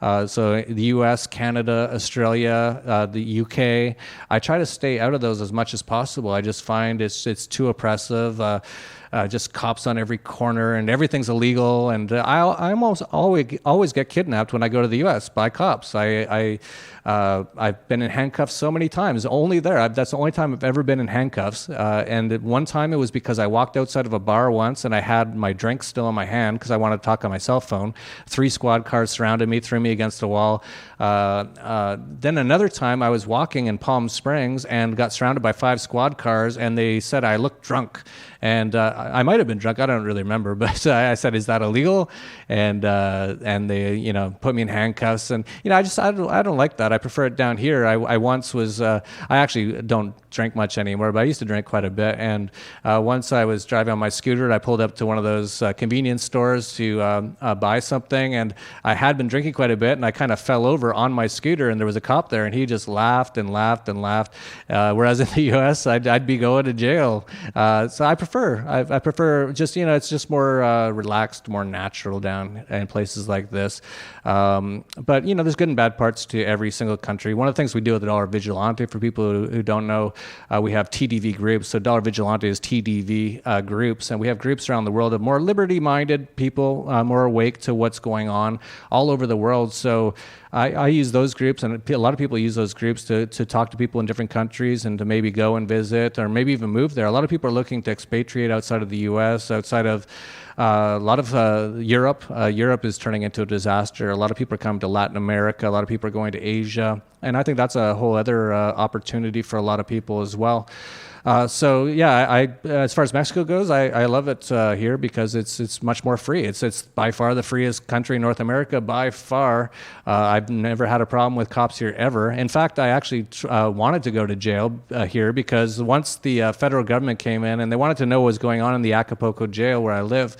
So the U.S., Canada, Australia, the U.K. I try to stay out of those as much as possible. I just find it's too oppressive. Just cops on every corner, and everything's illegal. And I almost always get kidnapped when I go to the U.S. by cops. I've been in handcuffs so many times. Only there. That's the only time I've ever been in handcuffs. And at one time it was because I walked outside of a bar once and I had my drink still in my hand because I wanted to talk on my cell phone. 3 squad cars surrounded me, threw me against the wall. Then another time I was walking in Palm Springs and got surrounded by 5 squad cars, and they said I looked drunk. And I might have been drunk. I don't really remember, but I said, "Is that illegal?" And they, put me in handcuffs. And I don't like that. I prefer it down here. I once was. I actually don't drink much anymore, but I used to drink quite a bit. And once I was driving on my scooter, and I pulled up to one of those convenience stores to buy something, and I had been drinking quite a bit, and I kind of fell over on my scooter, and there was a cop there, and he just laughed and laughed and laughed. Whereas in the U.S., I'd be going to jail. So I prefer just, it's just more relaxed, more natural down in places like this. But, there's good and bad parts to every single country. One of the things we do at the Dollar Vigilante, for people who don't know, we have TDV groups. So Dollar Vigilante is TDV groups, and we have groups around the world of more liberty-minded people, more awake to what's going on all over the world. So I use those groups, and a lot of people use those groups to talk to people in different countries and to maybe go and visit or maybe even move there. A lot of people are looking to expatriate outside of the U.S., outside of a lot of Europe. Europe is turning into a disaster. A lot of people are coming to Latin America. A lot of people are going to Asia. And I think that's a whole other opportunity for a lot of people as well. So yeah, as far as Mexico goes, I love it here because it's much more free. It's by far the freest country in North America, by far. I've never had a problem with cops here ever. In fact, I actually wanted to go to jail here because once the federal government came in and they wanted to know what was going on in the Acapulco jail where I live.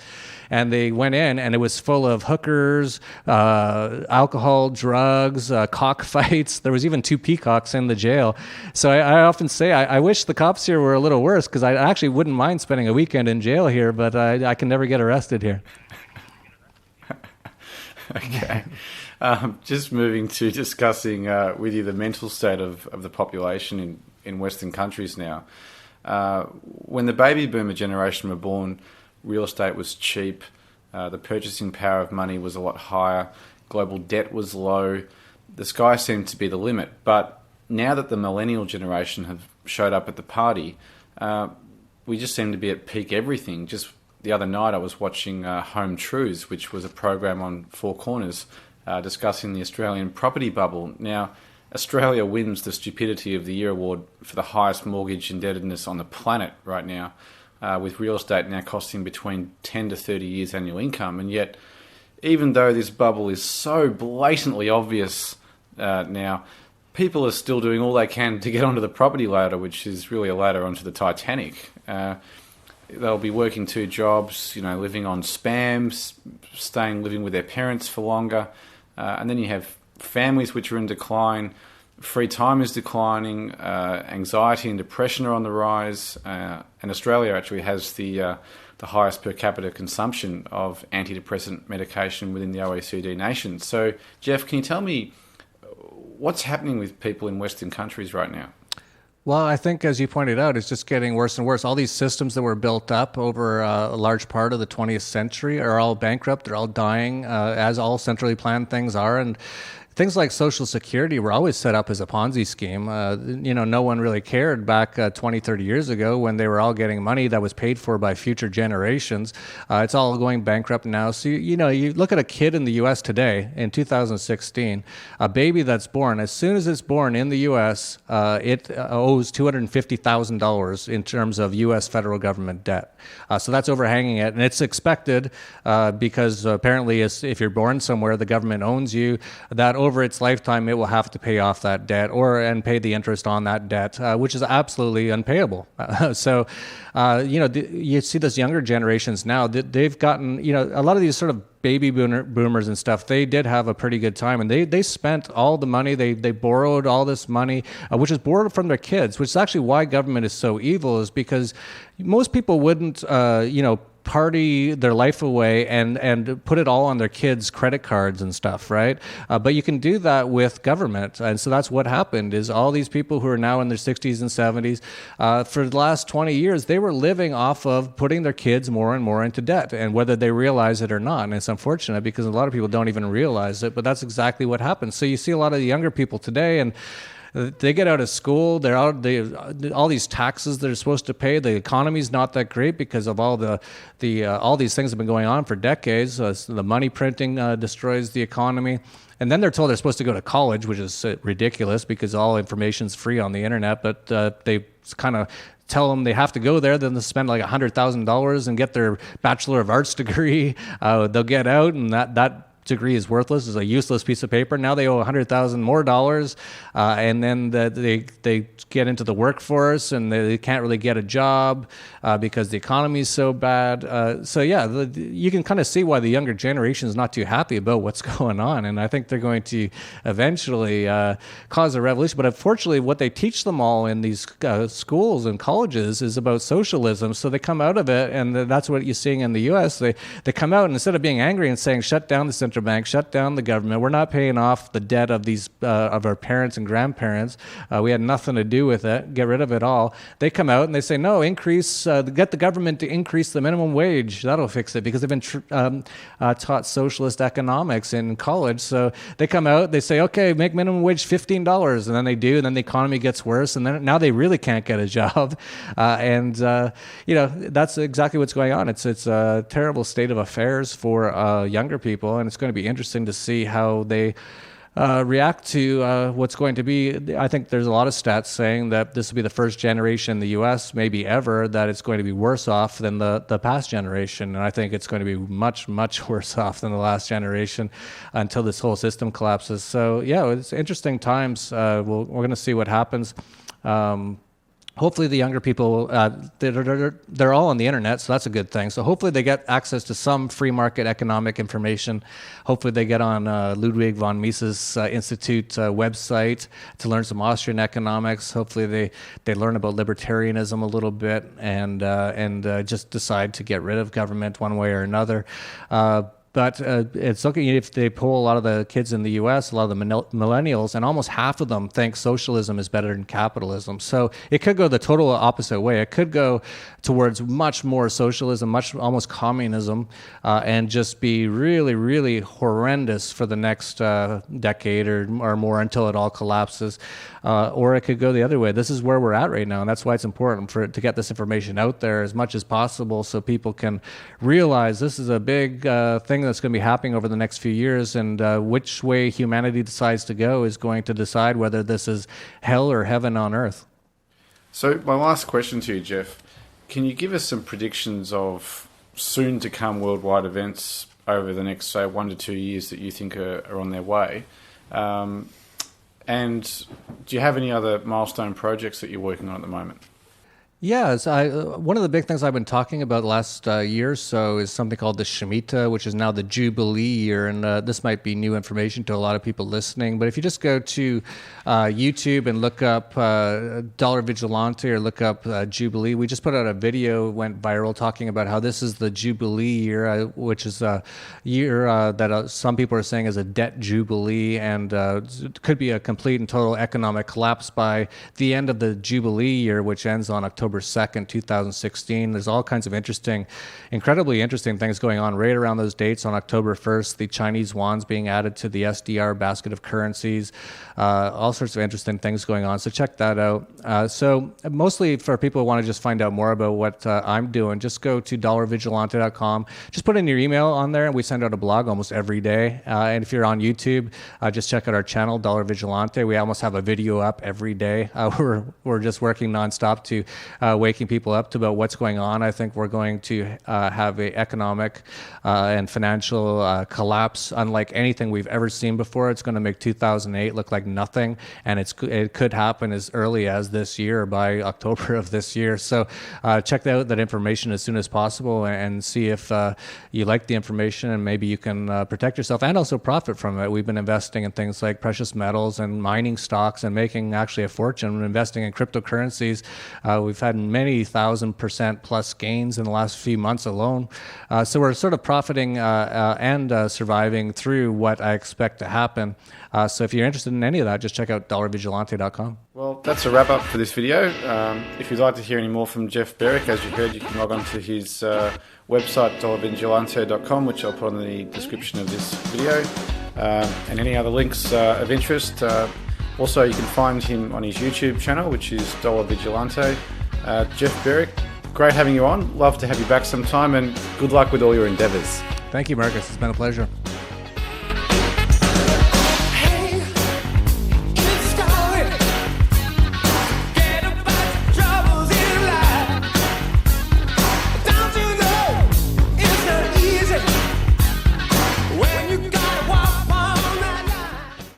And they went in, and it was full of hookers, alcohol, drugs, cockfights. There was even 2 peacocks in the jail. So I often say I wish the cops here were a little worse because I actually wouldn't mind spending a weekend in jail here, but I can never get arrested here. Okay. Just moving to discussing with you the mental state of the population in Western countries now. When the baby boomer generation were born, real estate was cheap, the purchasing power of money was a lot higher, global debt was low, the sky seemed to be the limit. But now that the millennial generation have showed up at the party, we just seem to be at peak everything. Just the other night I was watching Home Truths, which was a program on Four Corners discussing the Australian property bubble. Now, Australia wins the Stupidity of the Year award for the highest mortgage indebtedness on the planet right now, with real estate now costing between 10 to 30 years annual income. And yet, even though this bubble is so blatantly obvious now, people are still doing all they can to get onto the property ladder, which is really a ladder onto the Titanic. They'll be working 2 jobs, living on spams, living with their parents for longer. And then you have families which are in decline, free time is declining, anxiety and depression are on the rise, and Australia actually has the highest per capita consumption of antidepressant medication within the OECD nations. So, Jeff, can you tell me what's happening with people in Western countries right now? Well, I think, as you pointed out, it's just getting worse and worse. All these systems that were built up over a large part of the 20th century are all bankrupt. They're all dying, as all centrally planned things are. And things like Social Security were always set up as a Ponzi scheme. No one really cared back 20, 30 years ago when they were all getting money that was paid for by future generations. It's all going bankrupt now. So, you look at a kid in the U.S. today, in 2016, a baby that's born, as soon as it's born in the U.S., it owes $250,000 in terms of U.S. federal government debt. So that's overhanging it. And it's expected because apparently if you're born somewhere, the government owns you. That over its lifetime, it will have to pay off that debt and pay the interest on that debt, which is absolutely unpayable. So, you see those younger generations now, they've gotten, a lot of these sort of baby boomers and stuff, they did have a pretty good time, and they spent all the money, they borrowed all this money, which is borrowed from their kids, which is actually why government is so evil, is because most people wouldn't, party their life away and put it all on their kids' credit cards and stuff, right? But you can do that with government. And so that's what happened, is all these people who are now in their 60s and 70s, for the last 20 years, they were living off of putting their kids more and more into debt, and whether they realize it or not. And it's unfortunate because a lot of people don't even realize it, but that's exactly what happens. So you see a lot of the younger people today, and they get out of school, they're out, all these taxes they're supposed to pay. The economy's not that great because of all all these things have been going on for decades. The money printing destroys the economy. And then they're told they're supposed to go to college, which is ridiculous because all information's free on the internet, but they kind of tell them they have to go there, then they'll spend like $100,000 and get their Bachelor of Arts degree. They'll get out, and that degree is worthless. It's a useless piece of paper. Now they owe $100,000 more, and then they get into the workforce and they can't really get a job because the economy is so bad. So yeah, you can kind of see why the younger generation is not too happy about what's going on, and I think they're going to eventually cause a revolution. But unfortunately, what they teach them all in these schools and colleges is about socialism. So they come out of it, and that's what you're seeing in the U.S. They come out, and instead of being angry and saying, shut down the central bank, shut down the government, we're not paying off the debt of these of our parents and grandparents, we had nothing to do with it, get rid of it all. They come out and they say, no, get the government to increase the minimum wage, that'll fix it, because they've been taught socialist economics in college. So they come out, they say, okay, make minimum wage $15, and then they do, and then the economy gets worse, and then now they really can't get a job. That's exactly what's going on. It's a terrible state of affairs for younger people, and it's going to be interesting to see how they react to what's going to be. I think there's a lot of stats saying that this will be the first generation in the U.S., maybe ever, that it's going to be worse off than the past generation. And I think it's going to be much, much worse off than the last generation until this whole system collapses. So yeah, it's interesting times. We're going to see what happens. Hopefully the younger people, they're all on the internet, so that's a good thing. So hopefully they get access to some free market economic information. Hopefully they get on Ludwig von Mises Institute website to learn some Austrian economics. Hopefully they learn about libertarianism a little bit and just decide to get rid of government one way or another. But it's looking, if they poll a lot of the kids in the U.S., a lot of the millennials, and almost half of them think socialism is better than capitalism. So it could go the total opposite way. It could go towards much more socialism, almost communism, and just be really, really horrendous for the next decade or more until it all collapses. Or it could go the other way. This is where we're at right now, and that's why it's important to get this information out there as much as possible so people can realize this is a big thing that's going to be happening over the next few years, and which way humanity decides to go is going to decide whether this is hell or heaven on earth. So my last question to you, Jeff, can you give us some predictions of soon-to-come worldwide events over the next, say, 1 to 2 years that you think are on their way? And do you have any other milestone projects that you're working on at the moment? Yes, one of the big things I've been talking about the last year or so is something called the Shemitah, which is now the Jubilee year, and this might be new information to a lot of people listening, but if you just go to YouTube and look up Dollar Vigilante or look up Jubilee, we just put out a video, went viral, talking about how this is the Jubilee year, which is a year that some people are saying is a debt jubilee, and it could be a complete and total economic collapse by the end of the Jubilee year, which ends on October 2nd, 2016. There's all kinds of incredibly interesting things going on right around those dates. On October 1st, the Chinese yuan's being added to the SDR basket of currencies. All sorts of interesting things going on. So check that out. So mostly for people who want to just find out more about what I'm doing, just go to dollarvigilante.com. Just put in your email on there, and we send out a blog almost every day. And if you're on YouTube, just check out our channel, Dollar Vigilante. We almost have a video up every day. We're just working nonstop to waking people up to about what's going on. I think we're going to have an economic and financial collapse unlike anything we've ever seen before. It's going to make 2008 look like nothing, and it could happen as early as this year, by October of this year. So check out that information as soon as possible and see if you like the information, and maybe you can protect yourself and also profit from it. We've been investing in things like precious metals and mining stocks and making actually a fortune investing in cryptocurrencies. We've had many 1,000% plus gains in the last few months alone. So we're sort of profiting and surviving through what I expect to happen. So if you're interested in any of that, just check out dollarvigilante.com. Well, that's a wrap up for this video. If you'd like to hear any more from Jeff Berwick, as you heard, you can log on to his website, dollarvigilante.com, which I'll put on the description of this video, and any other links of interest. Also, you can find him on his YouTube channel, which is Dollar Vigilante. Jeff Berwick, great having you on. Love to have you back sometime, and good luck with all your endeavours. Thank you, Marcus. It's been a pleasure.